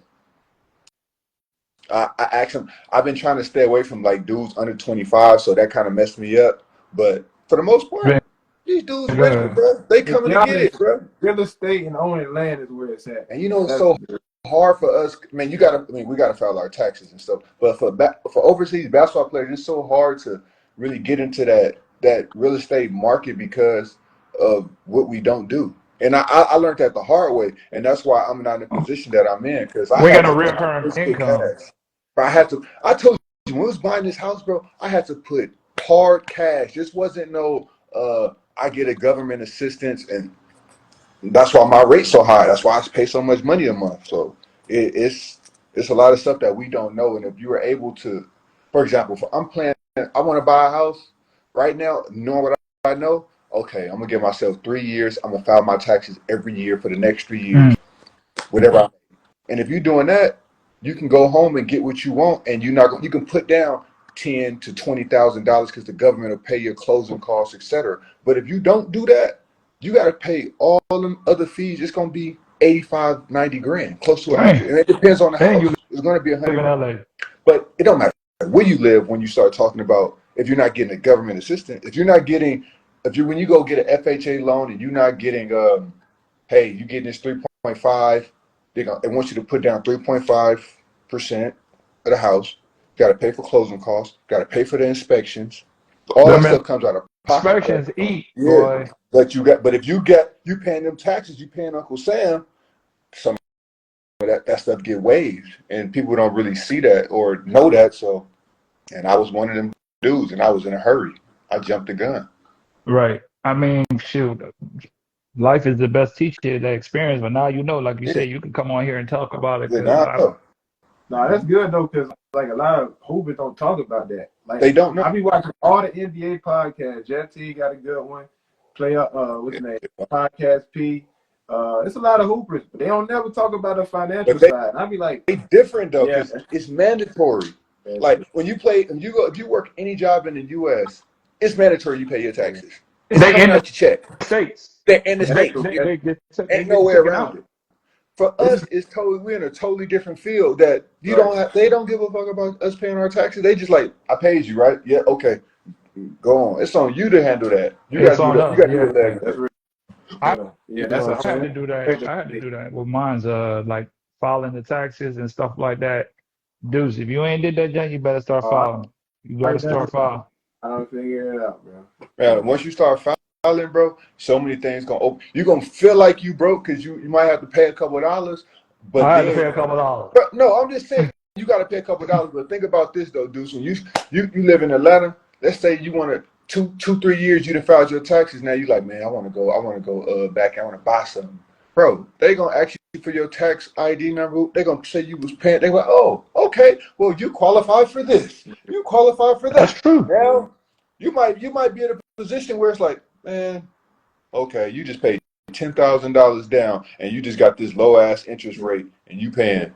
I asked him. I've been trying to stay away from like dudes under 25, so that kind of messed me up. But for the most Been part, these dudes ready, good. bro. They If coming to y'all get in it, bro. real estate and owning land is where it's at. And you know, it's That's so hard for us. Man, we gotta file our taxes and stuff. But for overseas basketball players, it's so hard to really get into that real estate market because of what we don't do. And I learned that the hard way, and that's why I'm not in the position that I'm in because I We had got no to recurring put income. cash. But I had to. I told you when I was buying this house, bro. I had to put hard cash. This wasn't no. I get a government assistance and that's why my rate's so high. That's why I pay so much money a month. So it's a lot of stuff that we don't know. And if you were able to, for example, if I'm planning, I want to buy a house right now, knowing what I know. Okay, I'm gonna give myself 3 years. I'm gonna file my taxes every year for the next 3 years, Mm. whatever. And if you're doing that, you can go home and get what you want, and you can put down $10,000 to $20,000 because the government will pay your closing costs, etc. But if you don't do that, you got to pay all them other fees. It's gonna be 85, 90 grand, close to Dang. 100, and it depends on the And you house. It's gonna be live 100 in grand, LA. but it don't matter where you live when you start talking about if you're not getting a government assistance. If you when you go get an FHA loan and you're not getting hey, you getting this 3.5, they want you to put down 3.5% of the house. Got to pay for closing costs. Got to pay for the inspections. All that Them stuff comes out of pocket. inspections eat, Yeah, boy. but if you paying them taxes, you paying Uncle Sam. Some of that stuff get waived, and people don't really see that or know that. So, and I was one of them dudes, and I was in a hurry. I jumped the gun. Right. I mean, shoot, life is the best teacher, that experience. But now you know, like you Yeah, say, you can come on here and talk about it yeah, because now I know. nah, that's good though, because like a lot of hoopers don't talk about that. Like They don't know. I be watching all the NBA podcasts. Jeff T got a good one. Play what's his name? Podcast P. It's a lot of hoopers, but they don't never talk about the financial But side. And I be like, they different though, yeah, because it's mandatory. that's Like when you play, if you work any job in the U.S., it's mandatory you pay your taxes. It's They coming in the out your check. states. They're in the They states. they they get they Ain't get no way taken around out. it. For This us, is it's totally we're in a totally different field that you right. don't have. They don't give a fuck about us paying our taxes. They just like, I paid you, right? Yeah, okay, go on. It's on you to handle that. You It's gotta do on that. You us. gotta do Yeah. it that That's good. real. I Yeah, that's a had whole to do that. effective I had to thing. do that with mine's like filing the taxes and stuff like that. Dudes, if you ain't did that yet, you better start I filing. You gotta already done start it. filing. I don't figure it out, bro. Man, once you start filing, bro, so many things gonna open. You're gonna feel like you broke because you might have to pay a couple of dollars, but I had to pay then, a couple dollars. bro, no, I'm just saying you gotta pay a couple of dollars. But think about this though, dude. When you live in Atlanta, let's say you want to 2 3 years you done filed your taxes. Now you like, man, I wanna go back. I wanna buy something, bro. They gonna ask you for your tax ID number. They gonna say you was paying. They like, oh, okay, well you qualify for this. You qualify for That's that. true. Now you might be in a position where it's like, man, okay, you just paid $10,000 down, and you just got this low ass interest rate, and you paying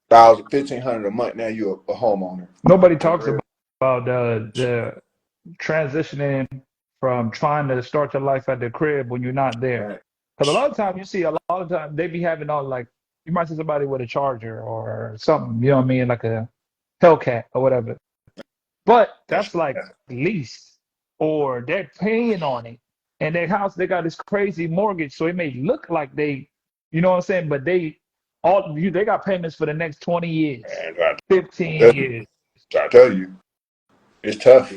1,000, 1,500 a month. Now you're a homeowner. Nobody For talks real. about the transitioning from trying to start your life at the crib when you're not there. Right. Because a lot of times you see a lot of times they be having all like you might see somebody with a charger or something, you know what I mean, like a Hellcat or whatever. But That's that's like lease or they're paying on it. And their house, they got this crazy mortgage. So it may look like they, you know what I'm saying? But they got payments for the next 20 years, and 15 years. I tell you, it's tough.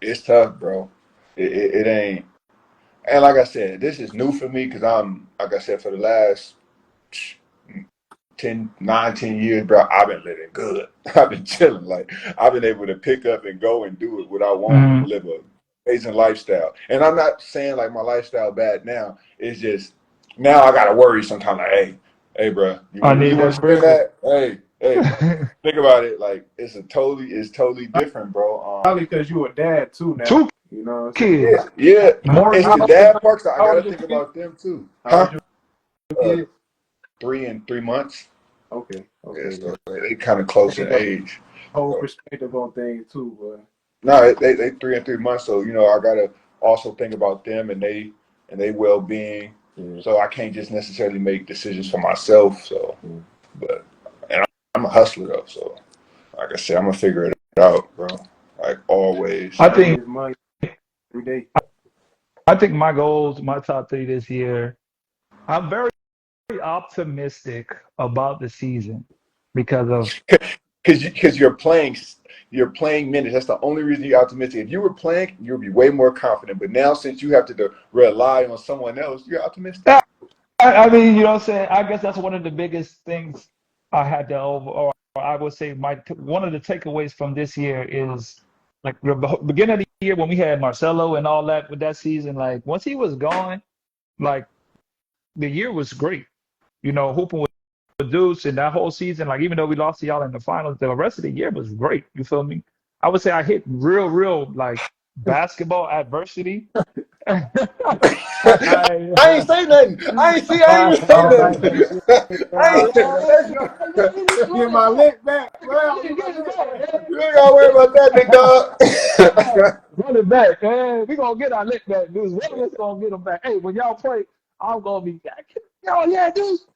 It's tough, bro. It ain't. And like I said, this is new for me because like I said, for the last 10 years, bro, I've been living good. I've been chilling. Like I've been able to pick up and go and do it what I want Mhm. and live a amazing lifestyle. And I'm not saying like my lifestyle bad now. It's just now I gotta worry sometimes. Like, hey, bro, you I really need want that to spend bread. that? Hey, think about it. Like it's totally different, bro. Probably because you a dad too now. Two You know what I'm saying? Yeah, kids, yeah. It's How the old, mortgage. dad parts that I how old gotta is your think kid? about them too, How old huh? is your Uh, kid? 3 and 3 months. Okay, Yeah, okay, yeah. so they kind of close in Change your age. whole So, perspective on things too, but no, they 3 and 3 months. So I gotta also think about them and they well being. yeah, So I can't just necessarily make decisions for myself. So, yeah. but and I'm a hustler though. So like I said, I'm gonna figure it out, bro. Like always. I Gotta think get his money every day. I think my goals, my top three this year. I'm very optimistic about the season because of Because you're playing minutes. That's the only reason you're optimistic. If you were playing, you'd be way more confident. But now, since you have to rely on someone else, you're optimistic. I mean, you know what I'm saying? I guess that's one of the biggest things I had to over, or I would say one of the takeaways from this year is like the beginning of the year when we had Marcelo and all that with that season. Like once he was gone, like the year was great. You know, hooping with Deuce and that whole season. Like even though we lost to y'all in the finals, the rest of the year was great. You feel me? I would say I hit real like basketball adversity. I, I ain't say nothing. I ain't see. I ain't even say All right, nothing. man. I All ain't. right, man. Let's go. Get my lick back. Well, get my lick back. You ain't gotta worry about that, big dog. Run it back, man. We gonna get our lick back, dudes. One of us gonna get them back. Hey, when y'all play, I'm gonna be, yo, yeah, dudes.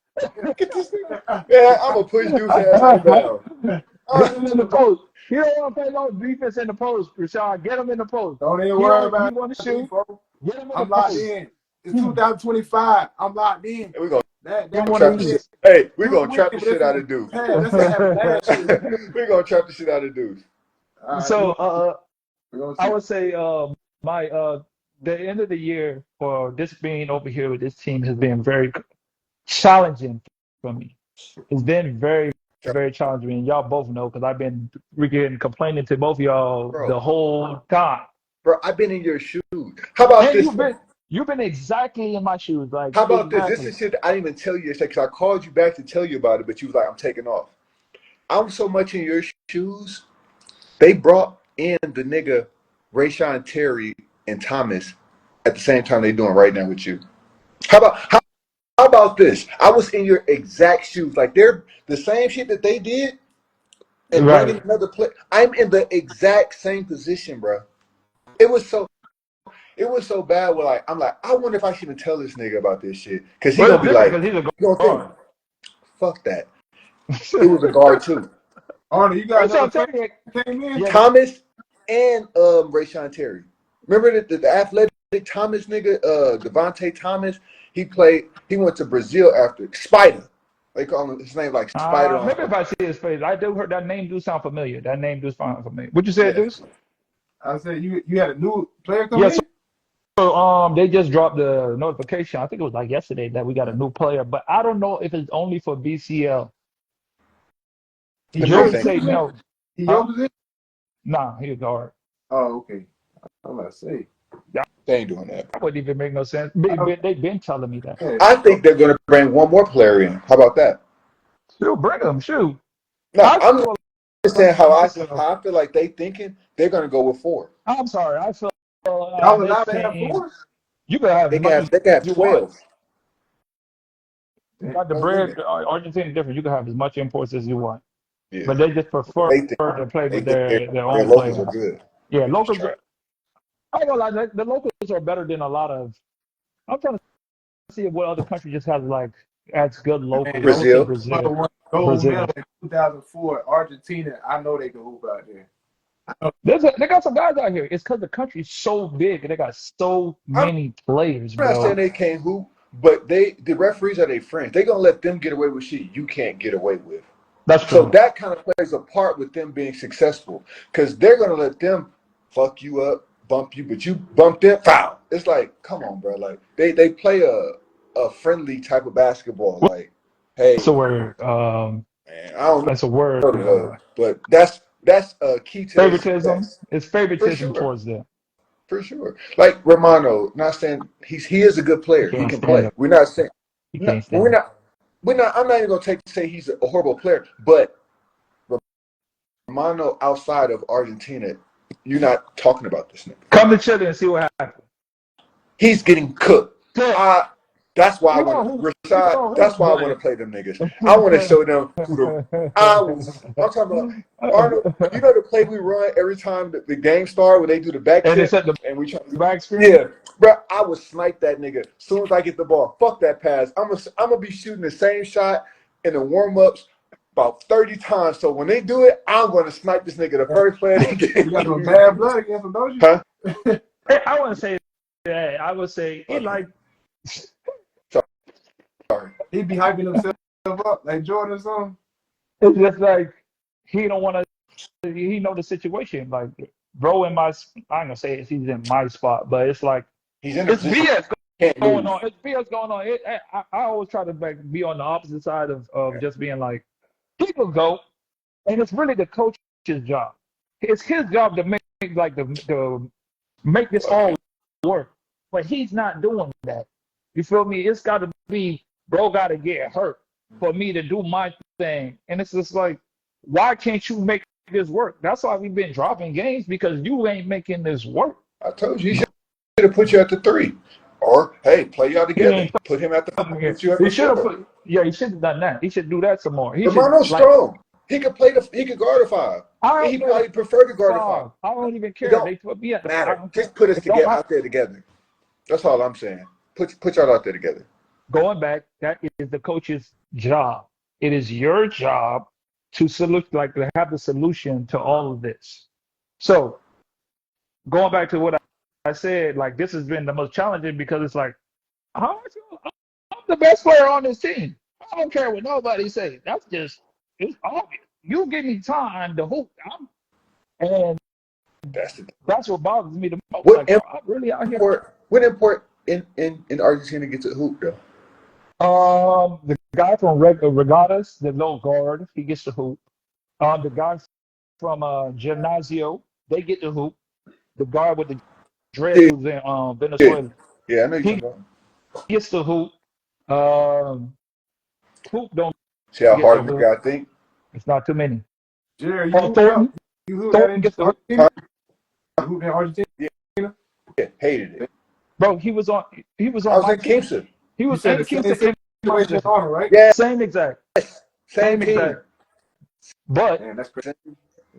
Get this nigga. Yeah, I'm gonna push Deuce ass inbound. Get him in the post. He don't want to play no defense in the post, Rashad. Get him in the post. Don't even He worry don't. He about want to me, shoot. folks. Get him in the I'm locked post. in. It's 2025. I'm locked in. And we gonna He That want trap being the to said, shit. Hey, we Duke gonna winning, trap the but it's shit in out the of Deuce. past. Let's say have a bad shit. We gonna trap the shit out of Deuce. All right, So, we're gonna I see. would say, my the end of the year for this being over here with this team has been very challenging for me. It's been very challenging. And y'all both know because I've been freaking complaining to both of y'all Bro, the whole time. bro, I've been in your shoes. How about And this one? you've been exactly in my shoes, like How about this? This exactly. is shit that I didn't even tell you yesterday because I called you back to tell you about it, but you was like, I'm taking off. I'm so much in your shoes. They brought in the nigga Rayshawn Terry and Thomas at the same time they doing right now with you. How about this? I was in your exact shoes. Like they're the same shit that they did and bringing Right. another play. I'm in the exact same position, bro. It was so it was so bad. Where like I'm like, I wonder if I should even tell this nigga about this shit because he But gonna it's be different like, because he's a you gonna think, guard. fuck that. It was a guard too. Arnold, you got another Rayshon fan Terry, that came in? yeah, Thomas and Rayshon Terry. Remember the athletic Thomas nigga, Devontae Thomas. He played. He went to Brazil after Spider. They call him his name like Spider on. maybe if I see his face, I do heard that name do sound familiar. That name do sound familiar. What you said, Yeah. Deuce? I said you had a new player coming Yes. in? So they just dropped the notification. I think it was like yesterday that we got a new player, but I don't know if it's only for BCL. He Let me Jordan think. say no. He Huh? your position? Nah, he a guard. Oh, okay. I'm about to say. They ain't doing that. That wouldn't even make no sense. They've been telling me that. Yeah. I think they're gonna bring one more player in. How about that? Shoot, bring him. Shoot. No, I I'm feel just saying how myself. I feel like they thinking they're gonna go with 4. I'm sorry. I feel Y'all this allowed to have team. 4? You can have They as can much have as they can have you want. 12. Got the No limit. bread. Argentina different. You can have as much imports as you want, Yeah, but they just prefer they think to play with their their own locals are players. good. Yeah, That's locals. trash. I ain't gonna lie. The locals are better than a lot of. I'm trying to see what other country just has like as good Man, locals. I would say Brazil. Brazil. won gold medal Brazil. in 2004. Argentina, I know they can hoop out there. They got some guys out here. It's because the country's so big and they got so I'm many players, not saying bro. they can't hoop, but the referees are their friends. They gonna let them get away with shit you can't get away with. That's So true. that kind of plays a part with them being successful because they're gonna let them fuck you up, bump you, but you bump them, foul. It's like, come on, bro. Like they play a friendly type of basketball. Like, That's a hey, word. man, I don't That's a word. know the hug, but that's a key to their Favoritism. success It's for favoritism sure, towards them. for sure. Like Romano, not saying he is a good You player. He can't can stand play. him. We're not saying You no, can't stand him. we're not. I'm not even gonna say he's a horrible player, but Romano outside of Argentina, you're not talking about this nigga. Come to Chile and see what happens. He's getting cooked. Yeah. That's why I You want know to who? You Rashad. know That's who? why I want to play them niggas. I want to show them who the. I'm talking about Arnold. You know the play we run every time the game start when they do the back And tip it's at the and we try. back screen. Yeah, bro. I would snipe that nigga as soon as I get the ball. Fuck that pass. I'm gonna be shooting the same shot in the warm ups about 30 times. So when they do it, I'm gonna snipe this nigga the first play they You got some bad blood against them, don't you? Huh? I wouldn't say that. I would say he like. Sorry. He be hyping himself up like Jordan or something. It's just like he don't want to. He know the situation. Like, bro, in my. I ain't gonna say it, he's in my spot, but it's like He's in a it's position BS he can't going move. on. It's BS going on. I always try to like be on the opposite side of just being like people go, and it's really the coach's job. It's his job to make like the make this all work, but he's not doing that. You feel me? It's got to be bro got to get hurt for me to do my thing, and it's just like, why can't you make this work? That's why we've been dropping games because you ain't making this work. I told you he should have put you at the 3. Or hey, play y'all He together. ain't Put him at the 5, here. put you at He the should have 4. put. Yeah, he should have done that. He should do that some more. He should Romano's like. strong. He could guard a 5. I And don't he care. probably prefer to guard a 5. I don't even It care. don't They put me at the. I matter. don't care. Just put us It don't together matter. out there together. That's all I'm saying. Put y'all out there together. Going back, that is the coach's job. It is your job to to have the solution to all of this. So going back to what I said, like this has been the most challenging because it's like, how I feel, I'm the best player on this team. I don't care what nobody says. It's obvious. You give me time to hoop, and That's the that's what bothers me the most. what Like, bro, I'm really out here. import in Argentina gets a hoop though. The guy from Regatas, the low guard, he gets the hoop. The guy from Gimnasio, they get the hoop. The guard with the dreads Yeah, who's in yeah. Venezuela, Yeah, I know you're he talking about. gets the hoop. Um, Hoop don't See how get the hard the hoop. guy think? It's not too many. Jerry, Thornton, you hooped that Thornton in gets the hoop. Argentina? You hooped in Argentina? Yeah, hated it. Bro, he was on I was my in team. Kimpson. He You was said in the same Kingston in my situation team. as Arnold, right? Yeah, Same exact. same Same team. exact. But Man, that's crazy.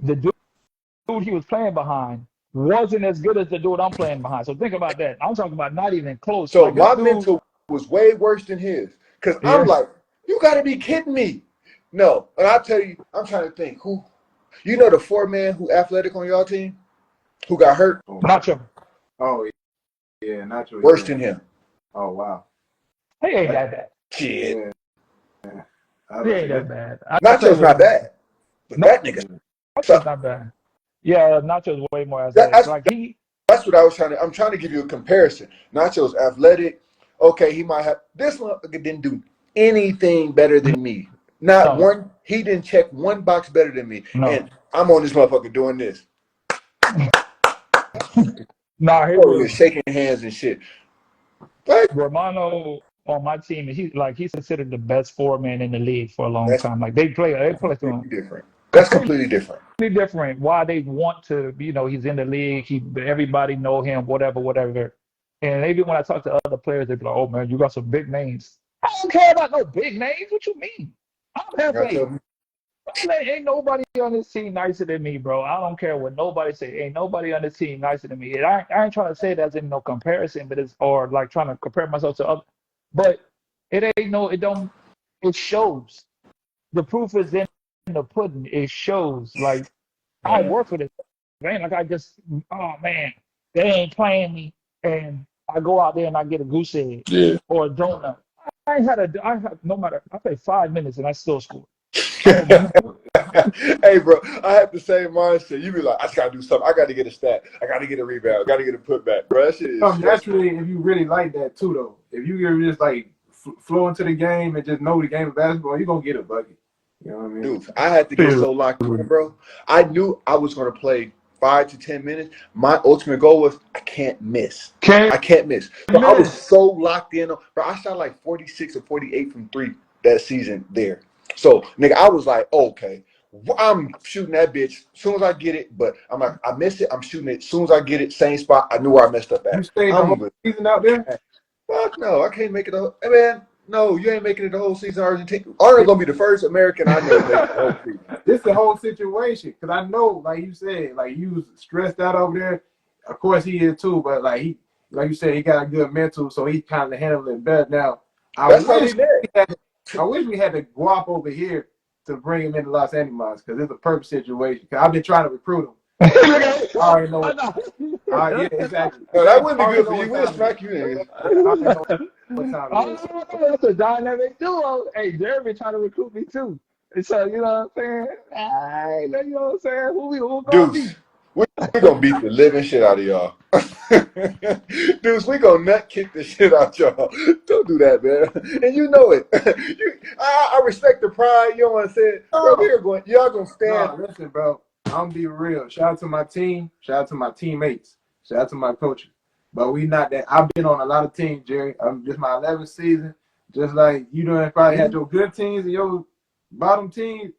the dude he was playing behind wasn't as good as the dude I'm playing behind. So think about that. I'm talking about not even close. So Like this my dude, mental was way worse than his. Because I'm yeah, like, you got to be kidding me. No. And I tell you, I'm trying to think who. You know the 4-man who athletic on y'all team who got hurt? Nacho. Oh yeah, Nacho. Worse Yeah. than him. Oh wow. He ain't that bad. Shit. Yeah. He ain't that bad. I say Nacho's not bad. But that nigga Nacho's suck. not bad. Yeah, Nacho's way more athletic. That's, Like he, that's what I was I'm trying to give you a comparison. Nacho's athletic. Okay, he might have. This one didn't do anything better than me. Not no, one. He didn't check one box better than me. no. And I'm on this motherfucker doing this. Nah, he Oh, you're was shaking hands and shit. Like, Romano on my team. He's considered the best 4-man in the league for a long that's time. Like they play to him completely different. That's completely completely different. different. Why they want to, he's in the league. Everybody know him. Whatever. And even when I talk to other players, they be like, "Oh man, you got some big names." I don't care about no big names. What you mean? I'm You gotta tell halfway. me. Ain't nobody on this team nicer than me, bro. I don't care what nobody say. Ain't nobody on this team nicer than me. And I ain't trying to say that's in no comparison, but it's or like trying to compare myself to other. But it don't. It shows. The proof is in the pudding. It shows. Like I work for this, man. Like I just, oh man, they ain't playing me, and I go out there and I get a goose egg Yeah. or a donut. I have no matter. I play 5 minutes and I still score. I don't Hey, know. bro, I have the same mindset. You be like, I just gotta do something. I gotta get a stat. I gotta get a rebound. I gotta get a putback. Bro, that shit is stressful. Naturally, if you really like that too, though, if you can just like flow into the game and just know the game of basketball, you're gonna get a bucket. You know what I mean? Dude, I had to get so locked in, bro. I knew I was gonna play 5 to 10 minutes. My ultimate goal was I can't miss. Can't I can't miss. Bro, I was miss. so locked in. Bro, I shot like 46 or 48 from three that season there. So, nigga, I was like, okay, I'm shooting that bitch as soon as I get it. But I'm like, I missed it. I'm shooting it as soon as I get it. Same spot. I knew where I messed up You at. stayed the I'm whole even. season out there. Fuck no, I can't make it. Hey, man, no, you ain't making it the whole season. Argentina, Arnold's gonna be the first American I know to make it the whole season. This the whole situation because I know, like you said, like you was stressed out over there. Of course he is too, but like you said, he got a good mental, so he kind of handling it better. Now, I That's how we wish met. I wish we had to go up over here to bring him into Los Angeles because it's a perfect situation. Cause I've been trying to recruit him. I already know what. Yeah, exactly. No, that wouldn't I be already good know for what you. We'll time it is. smack you niggas. I already know what time it is. Oh, that's a dynamic duo. Hey, Jeremy trying to recruit me too. And so, you know what I'm saying? Hey, you know what I'm saying? Who gonna Deuce, be? we gonna beat the living shit out of y'all. Deuce, we gonna nut kick the shit out y'all. Don't do that, man. And you know it. I respect the pride. You know what I'm saying? Bro, we Oh, are going, y'all gonna stand. no, listen, bro. I'm be real. Shout out to my team. Shout out to my teammates. Shout out to my coaches. But we not that. I've been on a lot of teams, Jerry. I'm just my 11th season. Just like you done probably had your good teams and your bottom teams.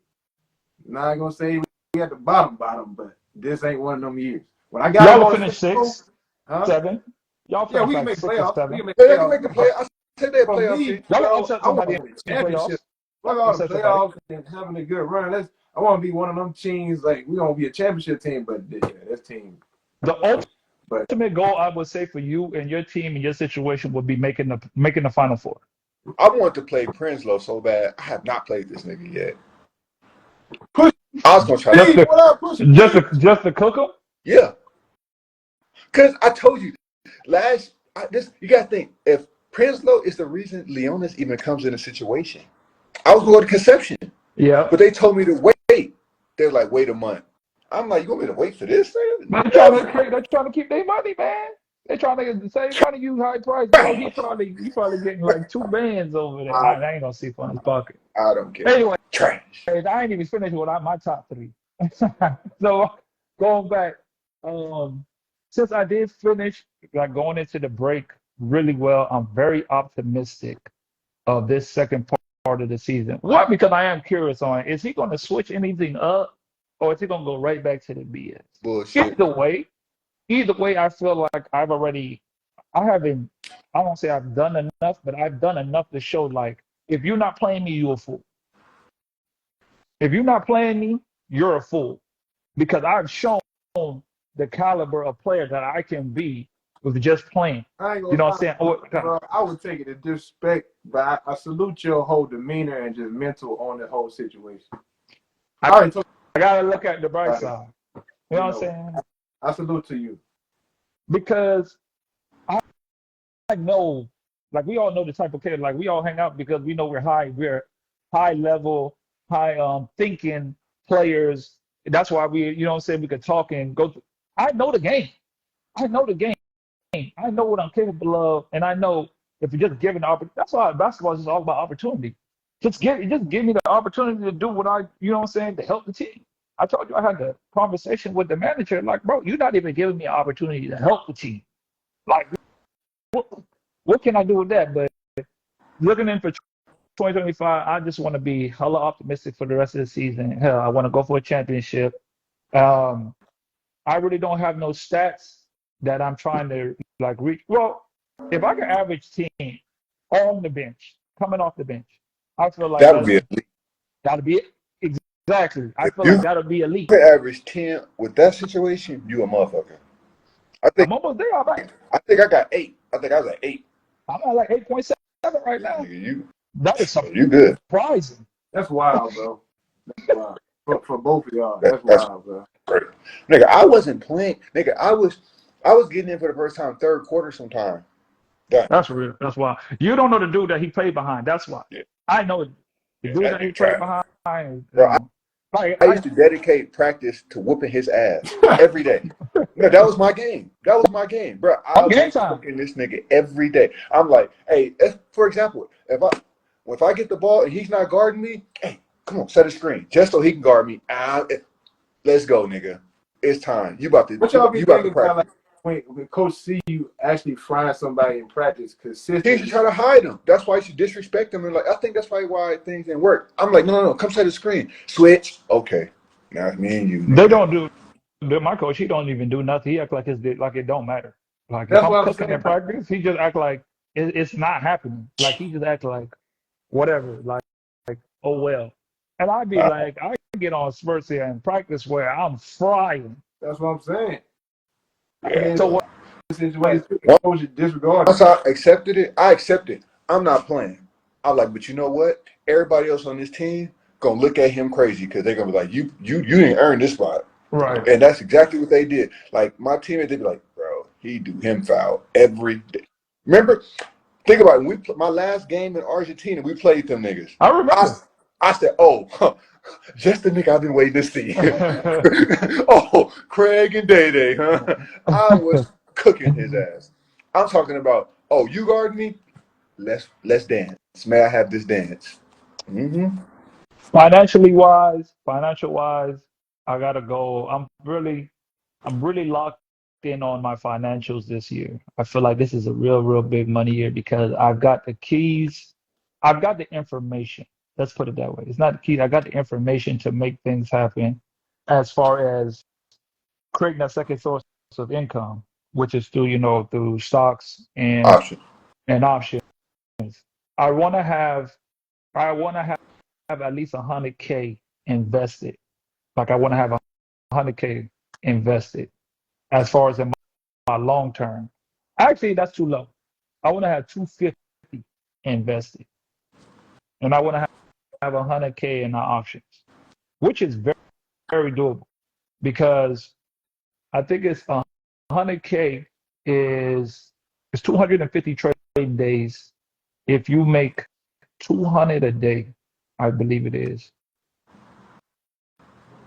Not gonna say we at the bottom, but this ain't one of them years. When I got Y'all him will on the finish schedule, six, huh? seven. Y'all Yeah, finish we can like make six or playoffs. We seven. can make Yeah, they can make the playoffs. play. I said they're a For playoff me, team. Y'all gonna bro, upset I want somebody to in win a the championship. playoffs. Fuck Y'all all the upset somebody. playoffs and having a good run. I want to be one of them teams. Like we gonna be a championship team, but yeah, this team. The But ultimate goal I would say for you and your team and your situation would be making the final four. I want to play Prinsloo so bad. I have not played this nigga yet. push I was gonna try Just to. P, to what up, push just P? to just to cook them. Yeah, because I told you this you gotta think if Prinsloo is the reason Leonis even comes in a situation. I was going to conception, Yeah. but they told me to wait. They're like, wait a month. I'm like, you want me to wait for this? They're trying to keep their money, man. They're trying to save trying to use high price, bro. He probably getting like 2 bands over there. I, I ain't gonna see from his pocket. I don't care. Anyway, Trash. I ain't even finished with my top three. So going back, since I did finish like going into the break really well, I'm very optimistic of this second part of the season. One, because I am curious on is he going to switch anything up, or is he going to go right back to the BS? Bullshit. Either way, I feel like I haven't, I won't say I've done enough, but I've done enough to show like if you're not playing me, you're a fool. If you're not playing me, you're a fool because I've shown the caliber of player that I can be with just playing. I ain't You gonna know what I'm lie, saying? Or, bro. I would take it as disrespect, but I salute your whole demeanor and just mental on the whole situation. I I, already told I gotta look at the bright you, side. You you know what I'm know, saying? I salute to you. Because I know, like we all know the type of kid, like we all hang out because we know we're high level, high thinking players. That's why we, you know what I'm saying, we could talk and go through. I know the game. I know the game. I know what I'm capable of, and I know if you just given the opportunity. That's why basketball is just all about opportunity. Just give me the opportunity to do what you know what I'm saying, to help the team. I told you I had the conversation with the manager, like, bro, you're not even giving me an opportunity to help the team. Like, what, what can I do with that? But looking in for 2025, I just want to be hella optimistic for the rest of the season. Hell, I want to go for a championship. Um, I really don't have no stats that I'm trying to like reach. Well, if I can average 10 on the bench, coming off the bench, I feel like That would be elite. that'll be it. Exactly. I If feel like you that'll be elite. could average 10 with that situation, you a motherfucker. I think I'm almost there. I think I got 8. I think I was at 8. I'm at like 8.7 right Yeah, now. nigga, That is you good. surprising. That's wild, bro. That's wild. For both of y'all, That's that's wild, bro. great. Nigga, I wasn't playing. Nigga, I was getting in for the first time third quarter sometime. That That's real. That's why you don't know the dude that he played behind. That's why. yeah, I know the yeah, dude that that he nigga played trash. behind. Bro, Like I used to dedicate practice to whooping his ass every day. No, that was my game. That was my game, bro. I on game was time. cooking this nigga every day. I'm like, hey, for example, if I get the ball and he's not guarding me, hey, come on, set a screen just so he can guard me. Let's go, nigga. It's time. What y'all be You about to thinking about, like, practice. when Coach see you actually frying somebody in practice He used to consistently? try to hide him. That's why he should disrespect him. And like, I think that's probably why things didn't work. I'm like, no, come set a screen. Switch. Okay. Now it's me and you, They nigga. don't do. My coach, he don't even do nothing. He act like like it don't matter. Like if That's I'm what I'm cooking saying. in practice, he just act like it's not happening. Like he just act like whatever. Like oh well. And I'd be Uh, like, I get on spurts here in practice where I'm frying. That's what I'm saying. I yeah. get So into what? situations, Once coach is disregarding. once I accepted it, I accepted. I'm not playing. I'm like, but you know what? Everybody else on this team gonna look at him crazy because they're gonna be like, you didn't earn this spot. Right. And that's exactly what they did. Like my teammates, they'd be like, bro, he do him foul every day. Remember, think about it. My last game in Argentina, we played them niggas. I I, remember. I said, oh, just the nigga I've been waiting to see. Oh, Craig and Day Day, huh? I was cooking his ass. I'm talking about, oh, you guard me? Let's dance. May I have this dance? Mm-hmm. Financial wise, I gotta go. I'm really locked in on my financials this year. I feel like this is a real big money year because I've got the keys. I've got the information. Let's put it that way. It's not the keys. I got the information to make things happen as far as creating that second source of income, which is through, through stocks Option. and options. I wanna have I wanna have at least 100K invested. Like I wanna have 100K invested as far as in my long term. Actually, that's too low. I want to have 250 invested, and I want to have 100K in our options, which is very doable because I think it's 100K is 250 trading days. If you make 200 a day, I believe it is.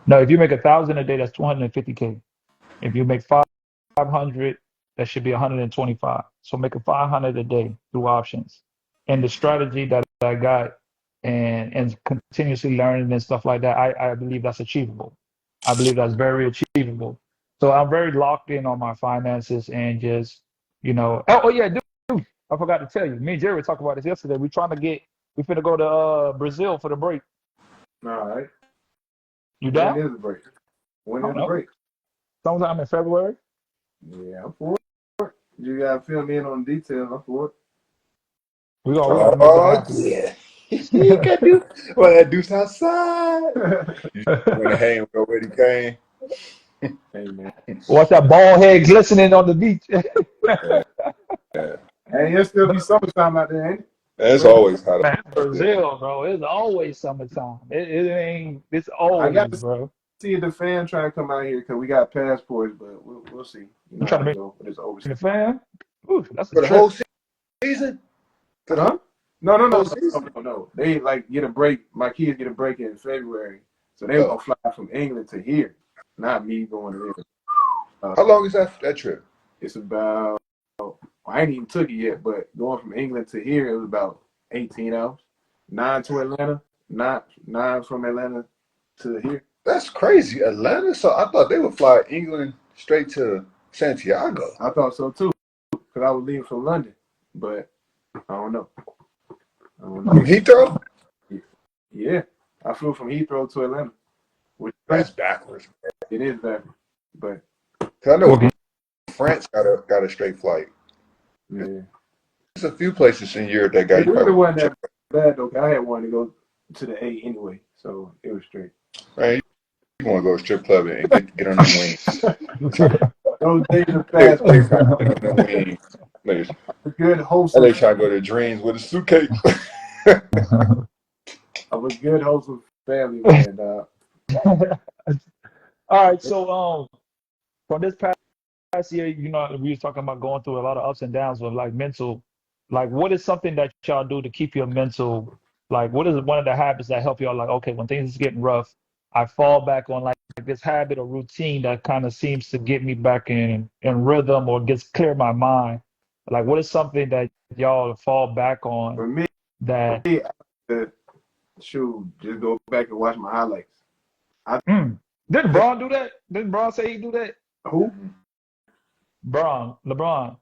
No, if you make 1,000 a day, that's 250K. If you make 500, that should be 125. So make a 500 a day through options. And the strategy that I got and continuously learning and stuff like that, I believe that's achievable. I believe that's very achievable. So I'm very locked in on my finances and just, oh yeah, dude, I forgot to tell you. Me and Jerry talked about this yesterday. We finna go to Brazil for the break. All right. You When down? is the break? When I is don't the know. break? Sometime in February. Yeah, I'm for it. You gotta fill me in on the details. I'm for We gonna make that Oh happen. yeah. You got do well that deuce outside. it. You went ahead and already came. Hey man. Watch that bald head glistening on the beach. Yeah, yeah. Hey, it'll still be summertime out there, ain't it? It's Winter. always hot Man, up there. Brazil, bro. It's always summertime. It ain't. It's I got always, to bro. see if the fan trying to come out here because we got passports, but we'll see. You You know trying how to it make go when it's overseas. the fan? Ooh, that's a For the whole trip. season? For the Huh? No, no, no, whole no, no, season? no, no. They like get a break. My kids get a break in February, so they were Oh. gonna fly from England to here, not me going to there. How long is that trip? It's about. I ain't even took it yet, but going from England to here, it was about 18 hours. 9 to Atlanta, nine from Atlanta to here. That's crazy. Atlanta? So I thought they would fly England straight to Santiago. I thought so too, because I was leaving from London, but I don't know. I don't From know. Heathrow? Yeah, I flew from Heathrow to Atlanta, which is That's crazy. backwards. It is bad, but 'Cause I know Okay. France got a straight flight. yeah, There's a few places in Europe that got it you really probably wasn't check. that bad though. 'Cause I had wanted to go to the A anyway, so it was straight. Man, you want to go to a strip club and get on them wings. Those days are They past. trying to get on them wings. Niggas, A good and wholesome they trying to go to dreams with a suitcase. of a good wholesome family man. All right, so from this past year, we was talking about going through a lot of ups and downs with like mental. Like, what is something that y'all do to keep your mental? Like, what is one of the habits that help y'all? Like, okay, when things is getting rough, I fall back on like this habit or routine that kind of seems to get me back in rhythm or gets clear my mind. Like, what is something that y'all fall back on For me, that? the shoot, just go back and watch my highlights. I Mm, didn't Braun do that? Didn't Braun say he do that? who Braun, LeBron.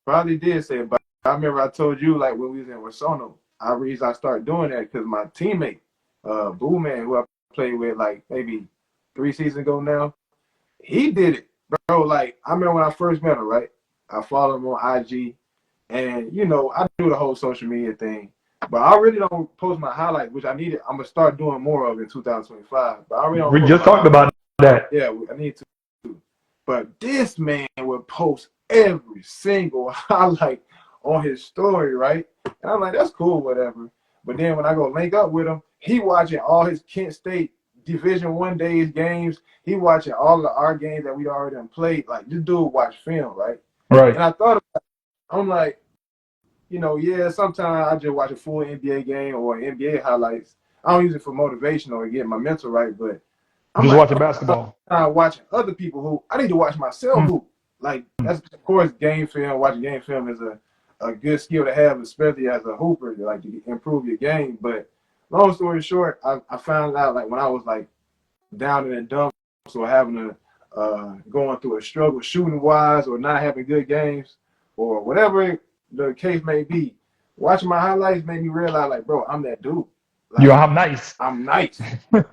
probably did say it, but I remember I told you like when we was in Wasono, I reason I started doing that because my teammate, Boo Man, who I played with like maybe 3 seasons ago now, he did it, bro. Like I remember when I first met him, right? I followed him on IG, and I do the whole social media thing, but I really don't post my highlights, which I needed. I'm gonna start doing more of in 2025. But I really don't We post just my talked highlights. about that. Yeah, I need to. But this man would post every single highlight on his story, right? And I'm like, that's cool, whatever. But then when I go link up with him, he watching all his Kent State Division 1 days games. He watching all of our games that we already done played. Like this dude watch film, right? Right. And I thought, I'm like, yeah, sometimes I just watch a full NBA game or NBA highlights. I don't use it for motivation or to get my mental right, but I'm Just like, watching basketball. watching other people who I need to watch myself Mm. who. Like that's of course game film. Watching game film is a good skill to have, especially as a hooper, to improve your game. But long story short, I found out like when I was like down in the dumps or having going through a struggle shooting wise or not having good games or whatever the case may be, watching my highlights made me realize like, bro, I'm that dude. Yo, Like I'm nice. I'm nice.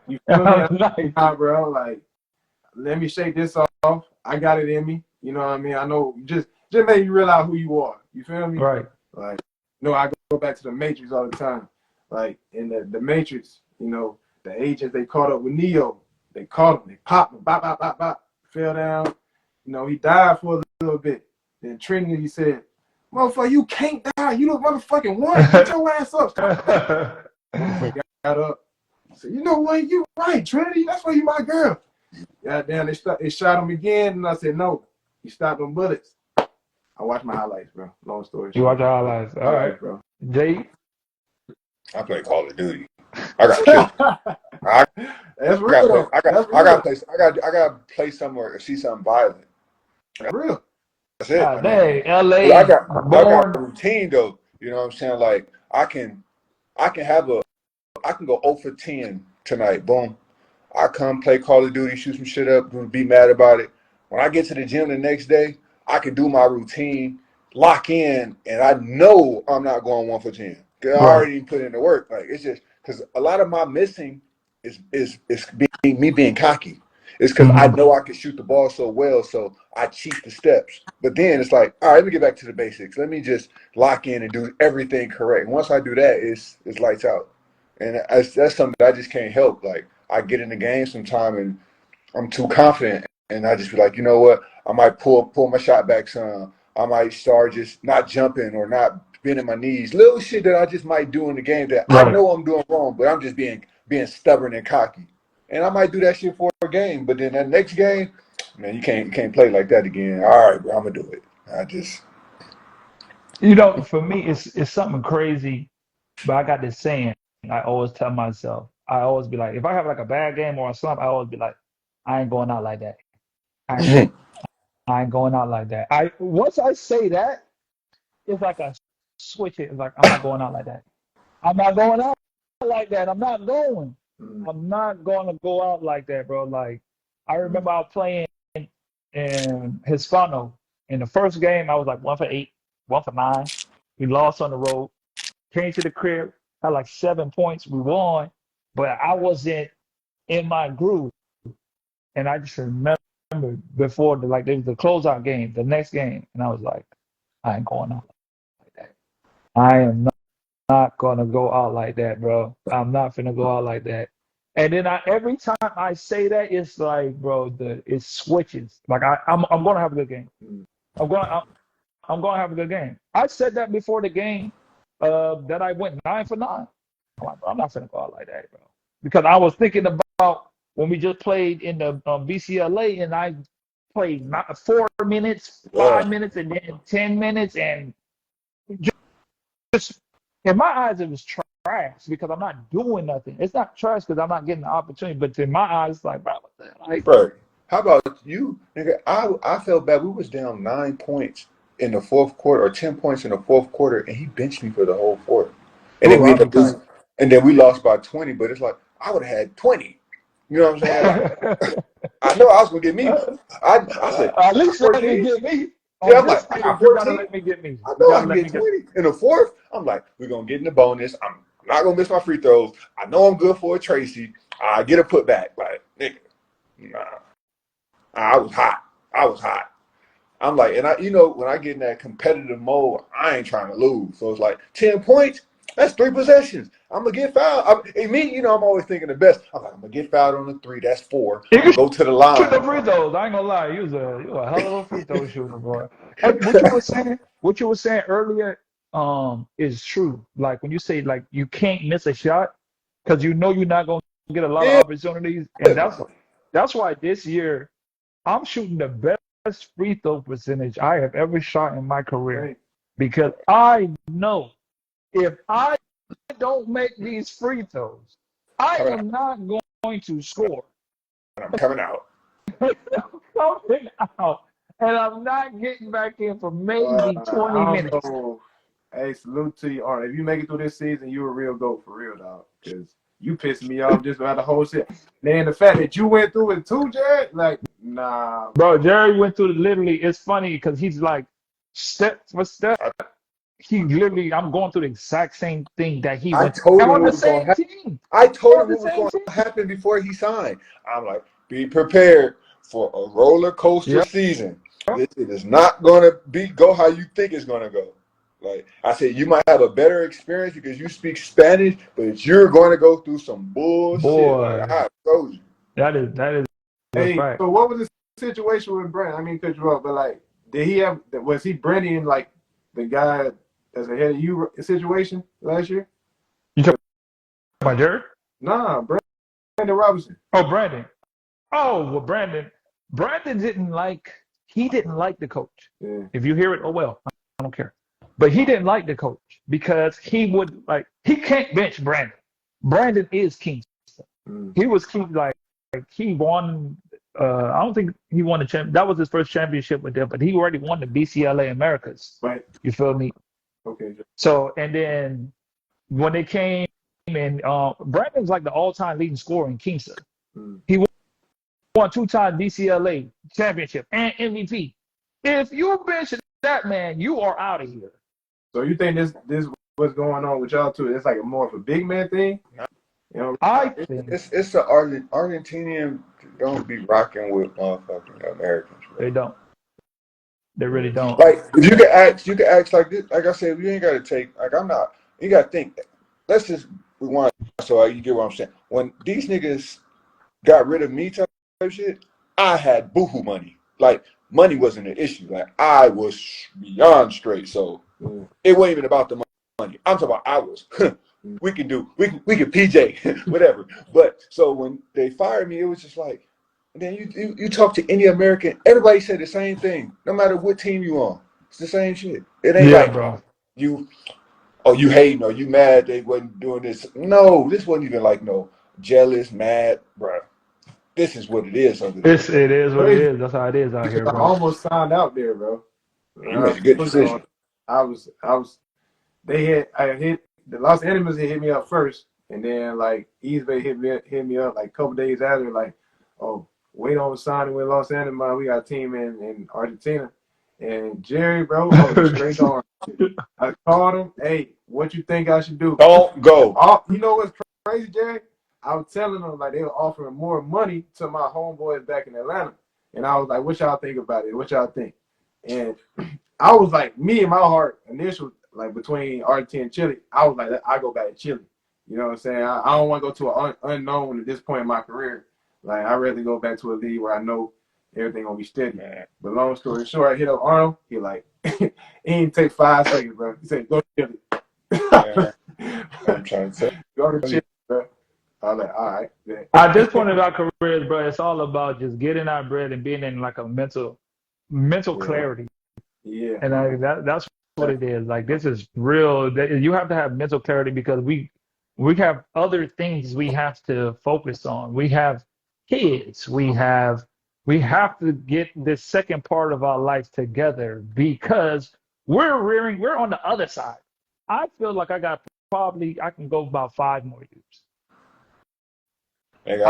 You feel me? I'm nice. Nah, bro. Like let me shake this off. I got it in me. You know what I mean? I know just make you realize who you are. You feel me? Right. Like, I go back to the Matrix all the time. Like in the Matrix, the agents they caught up with Neo. They caught him. They popped him. Bop, bop, bop, bop. Fell down. He died for a little bit. Then Trinity said, "Motherfucker, you can't die. You the motherfucking one. Get your ass up. Stop that." Motherfucker got up. Said, "You know what? You right, Trinity. That's why you my girl." Goddamn, they shot him again, and I said, no. He stopped them bullets. I watched my highlights, bro. Long story You watch short. the highlights. All right. Highlights, bro. Jay. I play Call of Duty. I got killed. I That's got real. I got play. I got to play somewhere or see something violent. That's real. That's it. I God mean, dang, I LA got born. a routine though. You know what I'm saying? Like I can go 0 for 10 tonight. Boom. I come play Call of Duty, shoot some shit up, be mad about it. When I get to the gym the next day, I can do my routine, lock in, and I know I'm not going 1 for 10. 'Cause I Right. already put in the work. Like it's just because a lot of my missing is being me being cocky. It's because I Mm-hmm. know I can shoot the ball so well, so I cheat the steps. But then it's like, all right, let me get back to the basics. Let me just lock in and do everything correct. And once I do that, it's lights out. And that's something that I just can't help. Like I get in the game sometime and I'm too confident and I just be like, you know what? I might pull my shot back some. I might start just not jumping or not bending my knees. Little shit that I just might do in the game that I Right. know I'm doing wrong, but I'm just being stubborn and cocky. And I might do that shit for a game, but then that next game, man, you can't play like that again. All right, bro, I'm gonna do it. I just For me, it's something crazy, but I got this saying. I always tell myself, I always be like, if I have like a bad game or a slump, I always be like, I ain't going out like that. I ain't, I ain't going out like that. I once I say that, it's like a switch. It's like I'm not going out like that. I'm not going out like that. I'm not going. Mm. I'm not going to go out like that, bro. Like I remember I was playing in Hispano. In the first game, I was like 1 for 8, 1 for 9. We lost on the road. Came to the crib, had like 7 points. We won, but I wasn't in my groove. And I just remember before there was the closeout game, the next game, and I was like, I ain't going out like that. I am not gonna go out like that, bro. I'm not gonna go out like that. And then every time I say that, it's like, bro, it switches. Like I'm gonna have a good game. Mm. I'm gonna have a good game. I said that before the game, that I went 9 for 9. I'm like, bro, I'm not gonna go out like that, bro. Because I was thinking about when we just played in the BCLA, and I played 4 minutes, yeah. 5 minutes, and then 10 minutes, and just in my eyes, it was trash because I'm not doing nothing. It's not trash because I'm not getting the opportunity, but in my eyes, it's like, bro, what the hell? Like, Bro, how about you, nigga? I felt bad. We was down 9 points in the fourth quarter, or 10 points in the fourth quarter, and he benched me for the whole fourth. And then bro, we I'll ended be up losing, tight. and then we lost by 20. But it's like I would have had 20. You know what I'm saying? Like I know I was gonna get me. I said At I got least let me 14. get me Yeah, on I'm this like I got stage. You gotta 14. let me get me. I You know I gotta can let me get get. 20 in the fourth. I'm like, we're gonna get in the bonus. I'm not gonna miss my free throws. I know I'm good for a Tracy. I get a putback. Like nigga, nah. I was hot. I was hot. I'm like, and when I get in that competitive mode, I ain't trying to lose. So it's like 10 points. That's 3 possessions. I'm gonna get fouled. I'm always thinking the best. I'm like, I'm gonna get fouled on the 3. That's 4. You I'm gonna can go to the shoot the line. free throws. I ain't gonna lie. You a hell of a free throw shooter, boy. And what you were saying earlier, is true. Like when you say like you can't miss a shot because you know you're not gonna get a lot of Yeah. opportunities, and that's why this year I'm shooting the best free throw percentage I have ever shot in my career Right. because I know if I don't make these free throws, I Coming out. am not going to score. I'm coming out. Coming out, and I'm not getting back in for maybe I 20 don't minutes. know. Hey, salute to you, Art. If you make it through this season, you a real GOAT for real, dog. Because you pissed me off just about the whole shit. Man, the fact that you went through it too, Jared, like, nah, Bro, Jerry went through literally, it's funny because he's like, step for step, I, I'm going through the exact same thing that he I went through. told And him on what the was gonna same happen. team. I told On him the what was same going team. to happen before he signed. I'm like, be prepared for a roller coaster Yep. season. This shit is not going to go how you think it's going to go. Like I said, you might have a better experience because you speak Spanish, but you're going to go through some bullshit. Like Boy, I told you. that is a hey, fact. so what was the situation with Brent? I mean, cut you off, but like, was he Brendan like the guy that's ahead of you situation last year? You talking about Jerry? Nah, Brandon Robinson. Oh, Brandon. Oh, well, Brandon he didn't like the coach. Yeah. If you hear it, oh well, I don't care. But he didn't like the coach because he can't bench Brandon. Brandon is king. Mm. He was king, like he won. I don't think he won the champ. That was his first championship with them, but he already won the BCLA Americas. Right. You feel me? Okay. So and then when they came and Brandon's like the all-time leading scorer in Kingston. Mm. He won 2 times BCLA championship and MVP. If you bench that man, you are out of here. So you think this what's going on with y'all too? It's like more of a big man thing, you know? I think It's the Argentinian don't be rocking with motherfucking Americans, bro. they don't. They really don't. Like if you can ask like this. Like I said, you ain't got to take. Like I'm not. You got to think. Let's just rewind so you get what I'm saying. When these niggas got rid of me type shit, I had boohoo money. Like money wasn't an issue. Like I was beyond straight. So it wasn't even about the money. I'm talking about I was. We can PJ whatever. But so when they fired me, it was just like, then you talk to any American, everybody said the same thing. No matter what team you on, it's the same shit. It ain't Yeah, like bro. you you hating or you mad they wasn't doing this. No, this wasn't even like no jealous, mad, bro. This is what it is over there. It is what it Crazy. is. That's how it is out here, I bro. almost signed out there, bro. You made a good decision. I was. I hit the Los Angeles. Hit me up first, and then like East Bay hit me up like a couple days after. Like, oh, wait on signing with Los Angeles. We got a team in Argentina, and Jerry, bro, I was straight on. I called him. Hey, what you think I should do? Don't go. You know what's crazy, Jerry? I was telling them like they were offering more money to my homeboys back in Atlanta, and I was like, "What y'all think about it? What y'all think?" And I was like, me in my heart, initial like between Argentina and Chile, I was like, I go back to Chile. You know what I'm saying? I don't want to go to an unknown at this point in my career. Like I'd rather go back to a league where I know everything gonna be steady. Man. But long story short, I hit up Arnold. He like, he didn't take 5 seconds, bro. He said, "Go to Chile." Yeah. I'm trying to say. Go to Chile, bro. I was like, all right. Man. At this point in our careers, bro, it's all about just getting our bread and being in like a mental clarity. Yeah. And that's what it is. Like this is real. You have to have mental clarity because we have other things we have to focus on. We have kids. We have to get this second part of our life together because we're on the other side. I feel like I can go about 5 more years. Nigga,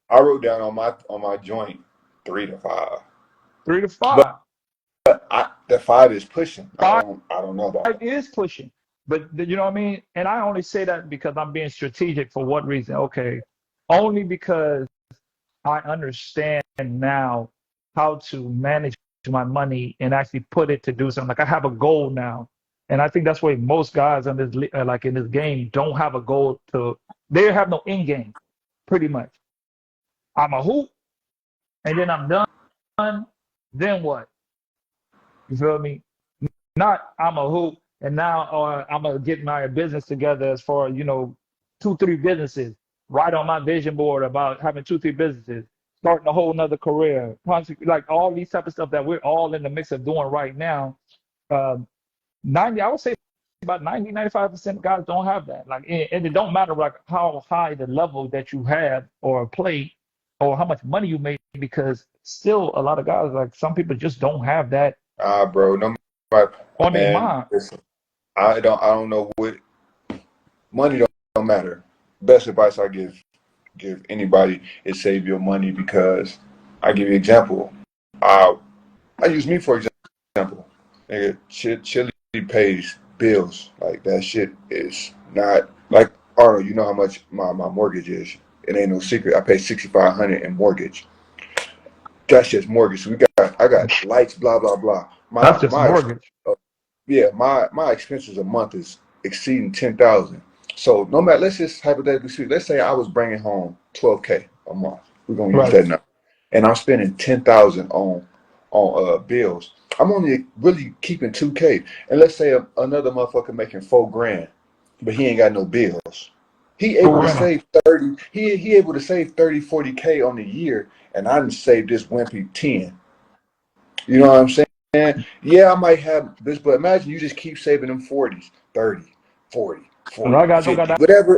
I wrote down on my joint 3 to 5. 3 to 5. The 5 is pushing. 5 I don't know about that. is pushing. But you know what I mean? And I only say that because I'm being strategic. For what reason? Okay. Only because I understand now how to manage my money and actually put it to do something. Like I have a goal now. And I think that's why most guys in this like in this game don't have a goal they have no end game, pretty much. I'm a hoop and then I'm done. Then what? You feel me? Not I'm a hoop and now I'm gonna get my business together as far as 2-3 businesses. Write on my vision board about having 2-3 businesses, starting a whole nother career, like all these type of stuff that we're all in the mix of doing right now. 90, I would say about 90-95% of guys don't have that. Like, and it don't matter like how high the level that you have or play or how much money you make, because still a lot of guys, like some people just don't have that. Bro, no matter, on their man, mind. listen, I don't know what money don't matter. Best advice I give anybody is save your money, because I give you an example. I use me for example. Nigga, Chili pays bills. Like that shit is not like Arnold. You know how much my mortgage is. It ain't no secret. I pay $6,500 in mortgage. That's just mortgage. So I got lights, blah blah blah. That's just mortgage. My expenses a month is exceeding 10,000. So no matter, let's just hypothetically speak. Let's say I was bringing home 12K a month. We're gonna use that now, and I'm spending 10,000 on bills. I'm only really keeping 2K. And let's say another motherfucker making $4,000, but he ain't got no bills. He able to save 30. He able to save 30, 40K on the year, and I done saved this wimpy 10. You know what I'm saying? Yeah, I might have this, but imagine you just keep saving them 40s, 30, 40, 40, 50, whatever.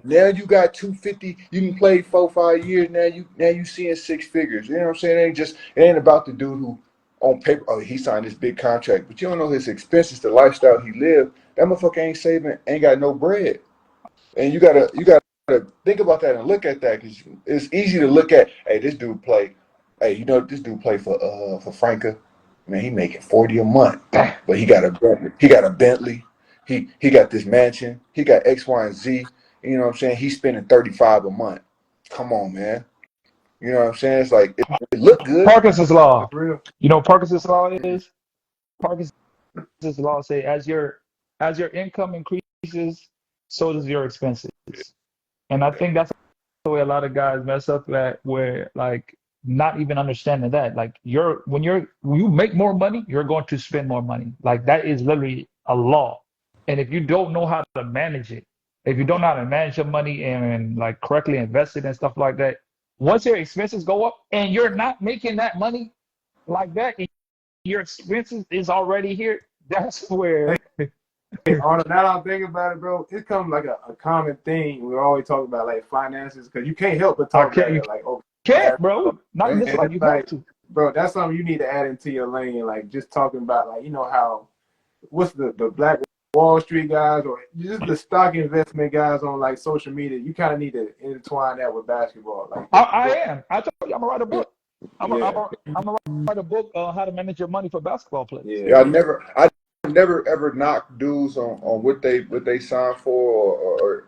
Now you got 250. You can play 4-5 years. Now you seeing 6 figures. You know what I'm saying? It ain't about the dude who on paper, he signed this big contract, but you don't know his expenses, the lifestyle he lived. That motherfucker ain't saving, ain't got no bread. And you gotta think about that and look at that, because it's easy to look at. Hey, this dude play. Hey, this dude play for Franca. Man, he making 40 a month, but he got a Bentley. He got a Bentley. He got this mansion. He got X, Y, and Z. You know what I'm saying? He's spending 35 a month. Come on, man. You know what I'm saying? It's like it look good. Parkinson's law. You know what Parkinson's law is? Parkinson's law say as your income increases, so does your expenses. And I think that's the way a lot of guys mess up at, where like not even understanding that. Like when you make more money, you're going to spend more money. Like that is literally a law. And if you don't know how to manage it, if you don't know how to manage your money and like correctly invest it and stuff like that, once your expenses go up and you're not making that money like that, and your expenses is already here, that's where Hey, Arnold, now that I'm thinking about it, bro, it comes like a common thing. We always talk about like finances because you can't help but I talk can't about you it. Like, oh, can't, bro. Not in and this life. it's You have like, to. bro, that's something you need to add into your lane. Like, just talking about like, you know how what's the Black Wall Street guys or just the stock investment guys on like social media. You kind of need to intertwine that with basketball. Like, I am. I told you I'm gonna write a yeah, book. yeah, I'm gonna write a book on how to manage your money for basketball players. Yeah, yeah, I never ever knock dudes on what they sign for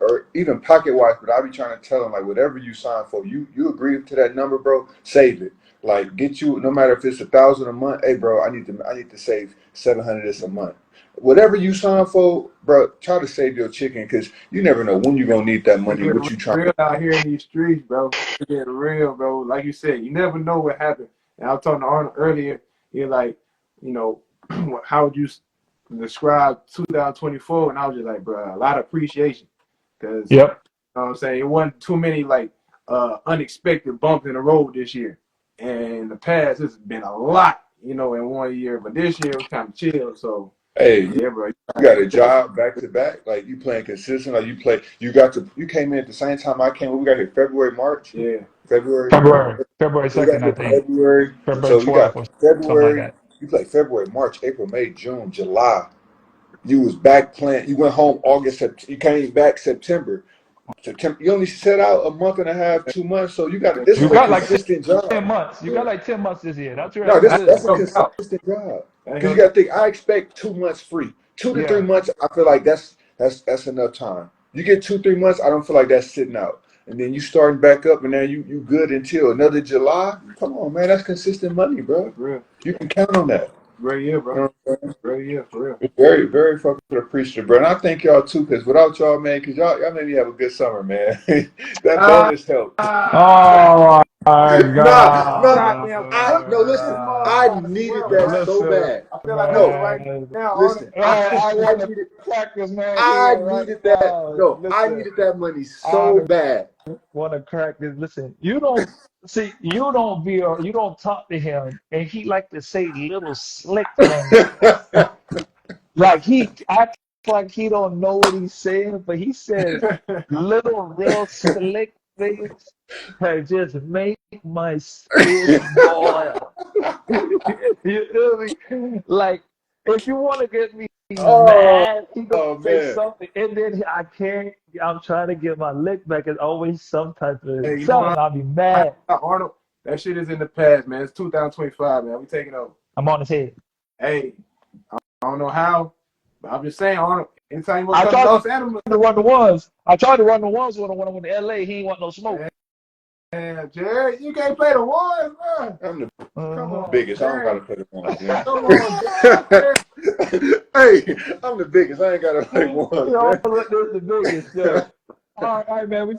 or even pocket watch, but I be trying to tell them like whatever you sign for, you agree to that number, bro, save it. Like get you no matter if it's 1,000 a month, hey bro, I need to save 700 this a month. Whatever you sign for, bro, try to save your chicken because you never know when you're gonna need that it's money. getting What you trying real out here in these streets, bro. It's getting real, bro. Like you said, you never know what happened. And I was talking to Arnold earlier. You're like, you know, how would you describe 2024? And I was just like, bro, a lot of appreciation because Yep. you know what I'm saying it wasn't too many like unexpected bumps in the road this year. And in the past, it's been a lot, you know, in one year. But this year was kind of chill. So hey, yeah, bro. you got a job back to back, like you playing consistent, like you came in at the same time I came. We got here February, March, Yeah, February. February We got 2nd, I here think. February, February so you 12th got or something like February. that. You played February, March, April, May, June, July. You was back playing. You went home August. You came back September. September. You only set out a month and a half, 2 months. So you got this You is a got like consistent 10 job. months. You got yeah. like 10 months this year. That's No, right. this Good. that's That a helped out. consistent job. That Because you helped got out. to think, I expect 2 months free. 2 to 3 Yeah. months, I feel like that's enough time. You get 2 3 months, I don't feel like that's sitting out. And then you starting back up, and then you good until another July. Come on, man, that's consistent money, bro. For real. You can count on that. Great year, You bro. know what I'm saying? Great year, for real. Very, very fucking appreciative, bro. And I thank y'all too, because without y'all, man, because y'all made me have a good summer, man. That Ah, bonus helped. Oh my Nah, goddamn I put no this listen. I motherfucker needed swear, that man. so Listen, bad. I feel like I'm No, on right man. now, Arnold. listen. I I want to needed crack this man I in right needed that. now. No, I Listen, needed that money so I bad. want to crack this. Listen, you don't see, you don't talk to him, and he like to say little slick things. Like he acts like he don't know what he's saying, but he says little real slick things that just make my spit boil. You feel me? Like if you want to get me oh, mad, he gonna oh say man. something, and then I can't. I'm trying to get my lick back. It's always some type of Hey, you know something. what, I'll be mad. Arnold? That shit is in the past, man. It's 2025, man. We taking over. I'm on his head. Hey, I don't know how, but I'm just saying, Arnold. Anytime you want I to come to tried Los Angeles, to run the ones. I tried to run the ones when I went to LA. He ain't want no smoke. man, Jerry, you can't play the ones, man. I'm the Come Uh-huh. on, biggest. I don't Jerry. gotta play the ones, man. Come on, Jerry. Hey, I'm the biggest. I ain't gotta play ones, Y'all man. look this the biggest, yo. All right, man. We're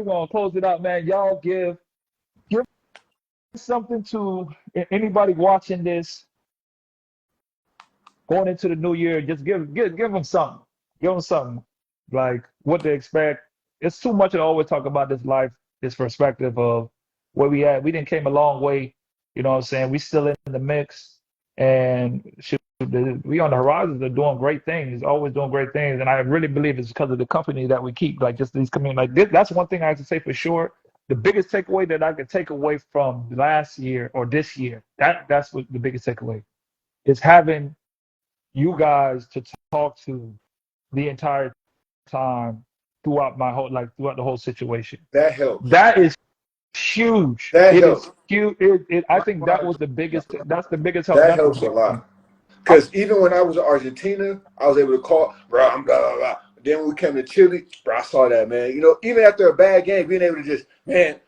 gonna close it out, man. Y'all give something to anybody watching this going into the new year. Just give them something. Give them something like what to expect. It's too much to always talk about this life, this perspective of where we at. We didn't came a long way. You know what I'm saying? We still in the mix, and we on the horizons are doing great things, always doing great things. And I really believe it's because of the company that we keep, like just these community. Like this, that's one thing I have to say for sure. The biggest takeaway that I could take away from last year or this year, that's what the biggest takeaway is having you guys to talk to the entire time throughout throughout the whole situation. That helps. That is huge. That It is helps. huge. I think that was the biggest. That's the biggest help. That That's helps a the. lot. Because even when I was in Argentina, I was able to call, bro, I'm blah, blah, blah. Then when we came to Chile, bro, I saw that, man. You know, even after a bad game, being able to just, man,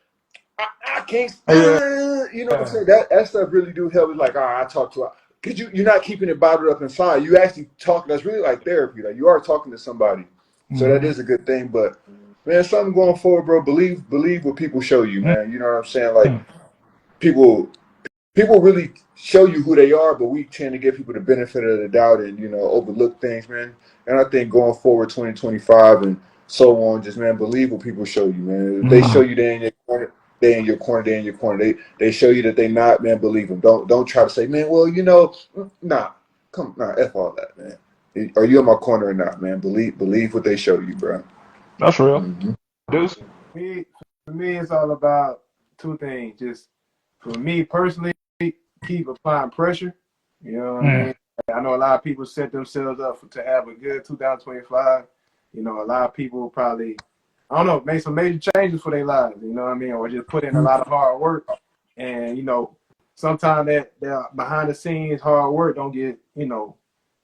I can't, Yeah. you know what I'm saying? That stuff really do help. It's like, all right, I talk to her. Because you're not keeping it bottled up inside. You actually talk. That's really like therapy. Like you are talking to somebody. So that Mm-hmm. is a good thing. But, man, something going forward, bro. Believe what people show you, man. You know what I'm saying? Like, people really show you who they are, but we tend to give people the benefit of the doubt and overlook things, man. And I think going forward, 2025 and so on, just man, believe what people show you, man. If they show you they in your corner, they in your corner, they in your corner. They show you that they not, man. Believe them. Don't try to say, man. Well, nah, f all that, man. Are you in my corner or not, man? Believe what they show you, bro. That's real. Mm-hmm. Deuce. For me, it's all about two things. Just for me personally, keep applying pressure. You know what I mean? I know a lot of people set themselves up to have a good 2025. A lot of people probably, I don't know, make some major changes for their lives. You know what I mean? Or just put in a lot of hard work. And, sometimes that behind the scenes hard work don't get,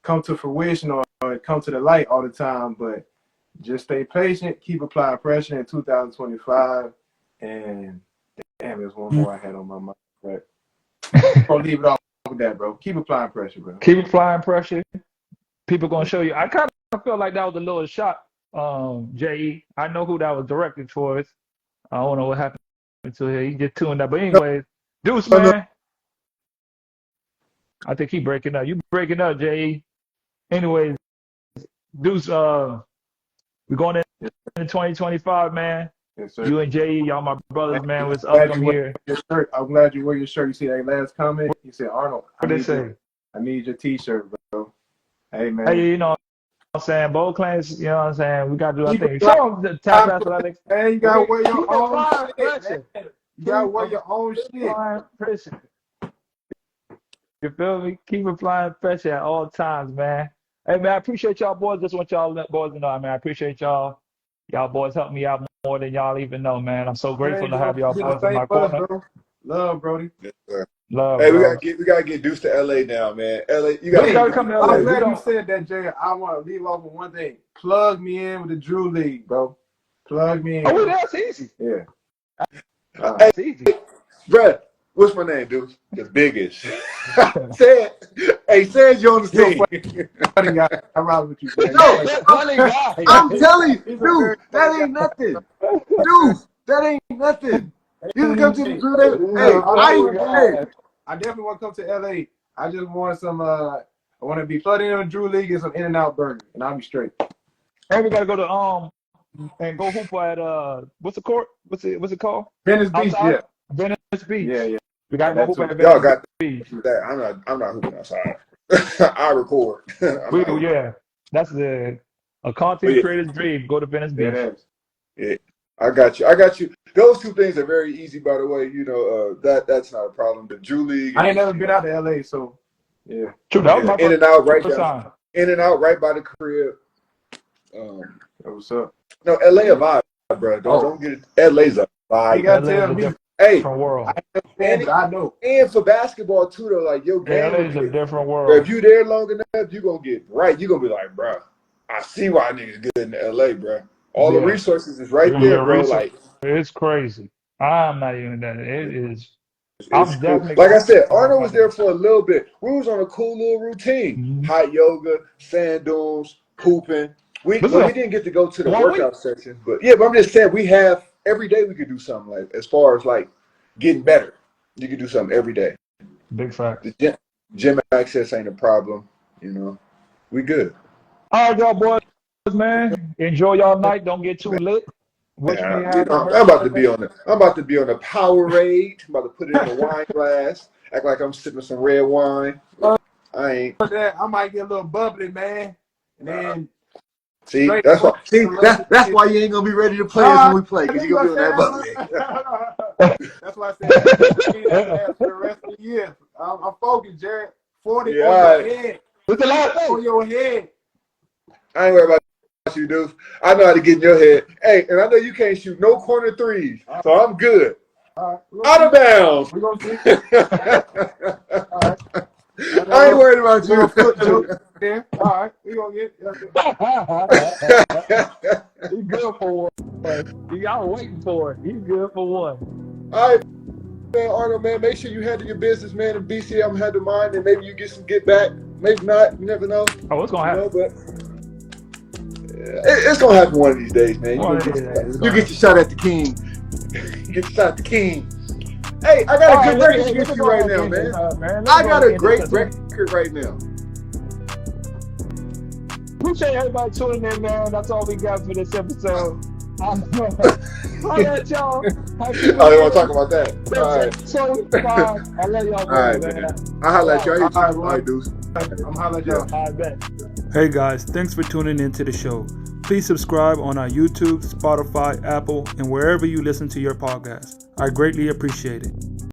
come to fruition or come to the light all the time. But just stay patient, keep applying pressure in 2025. And damn, there's one more I had on my mind. But I'll leave it off with that, bro. Keep applying pressure, bro. Keep applying pressure. People gonna show you. I kind of felt like that was a little shot, J.E. I know who that was directed towards. I don't know what happened to him. He just tuned up. But anyways, Deuce, man. I think he breaking up. You breaking up, J.E. Anyways, Deuce, we're going into 2025, man. Yes, sir. You and J.E., y'all my brothers, man. What's up from here? I'm glad you wear your shirt. You see that last comment? He said, Arnold, What they say? I need your T-shirt, bro. Hey, man. Hey, you know what I'm saying? Bold claims, you know what I'm saying? We got to do our thing. Show them the tap athletics. Man, you got to wear your own shit. You got to wear your own shit. You feel me? Keep applying pressure at all times, man. Hey, man, I appreciate y'all boys. Just want y'all boys to know, I mean, I appreciate y'all. Y'all boys help me out more than y'all even know, man. I'm so grateful to have y'all boys in my corner. Bro. Love, Brody. Yes, sir. Love, hey, bro. we gotta get Deuce to LA now, man. LA, you gotta come to LA. I'm glad you said that, Jay. I want to leave off with one thing. Plug me in with the Drew League, bro. Plug me in. Oh, that's easy. Yeah. That's easy. Bruh, what's my name, Deuce? The biggest. Say it. Hey, say it, you on the scene. Funny guy. I'm riding with you, man. I'm telling you, dude, that ain't nothing. Dude, that ain't nothing. You can come to the Drew League. Hey, I definitely want to come to LA. I just want some. I want to be flooded in the Drew League and some In-N-Out burger, and I'll be straight. And we gotta go to and go hoop at what's the court? What's it called? Venice Beach, outside? yeah. Venice Beach. Yeah. We gotta go hoop at y'all Venice got Beach. that. I'm not hooping outside. I record. Yeah, that's a content creator's dream. Go to Venice Beach. Yeah, I got you. Those two things are very easy, by the way. That's not a problem. The Drew League. I ain't never been out to LA, so yeah. True, that was my In-N-Out right first down. time. In-N-Out right by the crib. What's up? No, LA a vibe, bro. Don't get it. LA's a vibe. You gotta tell me. Hey, different world. I know. And for basketball too, though, like your game. LA's a different world. If you there long enough, you gonna get right. You gonna be like, bro, I see why niggas good in LA, bro. All the resources is right there, bro. Like it's crazy. I'm not even that. It is. I'm definitely like I said, Arnold was there for a little bit. We was on a cool little routine: hot yoga, sand dunes, hooping. We didn't get to go to the workout session, but I'm just saying we have every day we could do something like as far as like getting better. You could do something every day. Big fact. The gym access ain't a problem. We good. All right, y'all boys, man. Enjoy y'all night. Don't get too lit. I'm about to be on the Powerade. I'm about to put it in a wine glass. Act like I'm sipping some red wine. I ain't. I might get a little bubbly, man. And then that's why you ain't gonna be ready to play us when we play, because you gonna be on that bubbly. That's why I said for the rest of the year. I'm focused, Jared. 40 on your head. What's the last thing? On your head. I ain't worried about you, dude. I know how to get in your head. Hey, and I know you can't shoot no corner threes, so I'm good. Out of bounds. We're gonna see. All right. I ain't worried about you. Yeah. All right. We're gonna get He's good for one. Y'all waiting for it. He's good for one. All right, man, Arnold, man, make sure you handle your business, man. In BC, I'm handle mine, and maybe you get some get back. Maybe not. You never know. Oh, what's gonna happen? But it's gonna happen one of these days, man. You get your shot at the king. You get your shot at the king. Hey, I got a good let record me against you go right ahead now, and end this, man. man. I Let's go got ahead a and great end this. record right now. Appreciate everybody tuning in, man. That's all we got for this episode. I'm holla at y'all. Happy New Oh, you Year. want to talk about that? All right. 2025. I love y'all, All boys, right, man. man. I'll holla at y'all. All right, All boy. right, dudes. I'm hollering at Yeah. y'all. I bet. Hey guys, thanks for tuning in to the show. Please subscribe on our YouTube, Spotify, Apple, and wherever you listen to your podcast. I greatly appreciate it.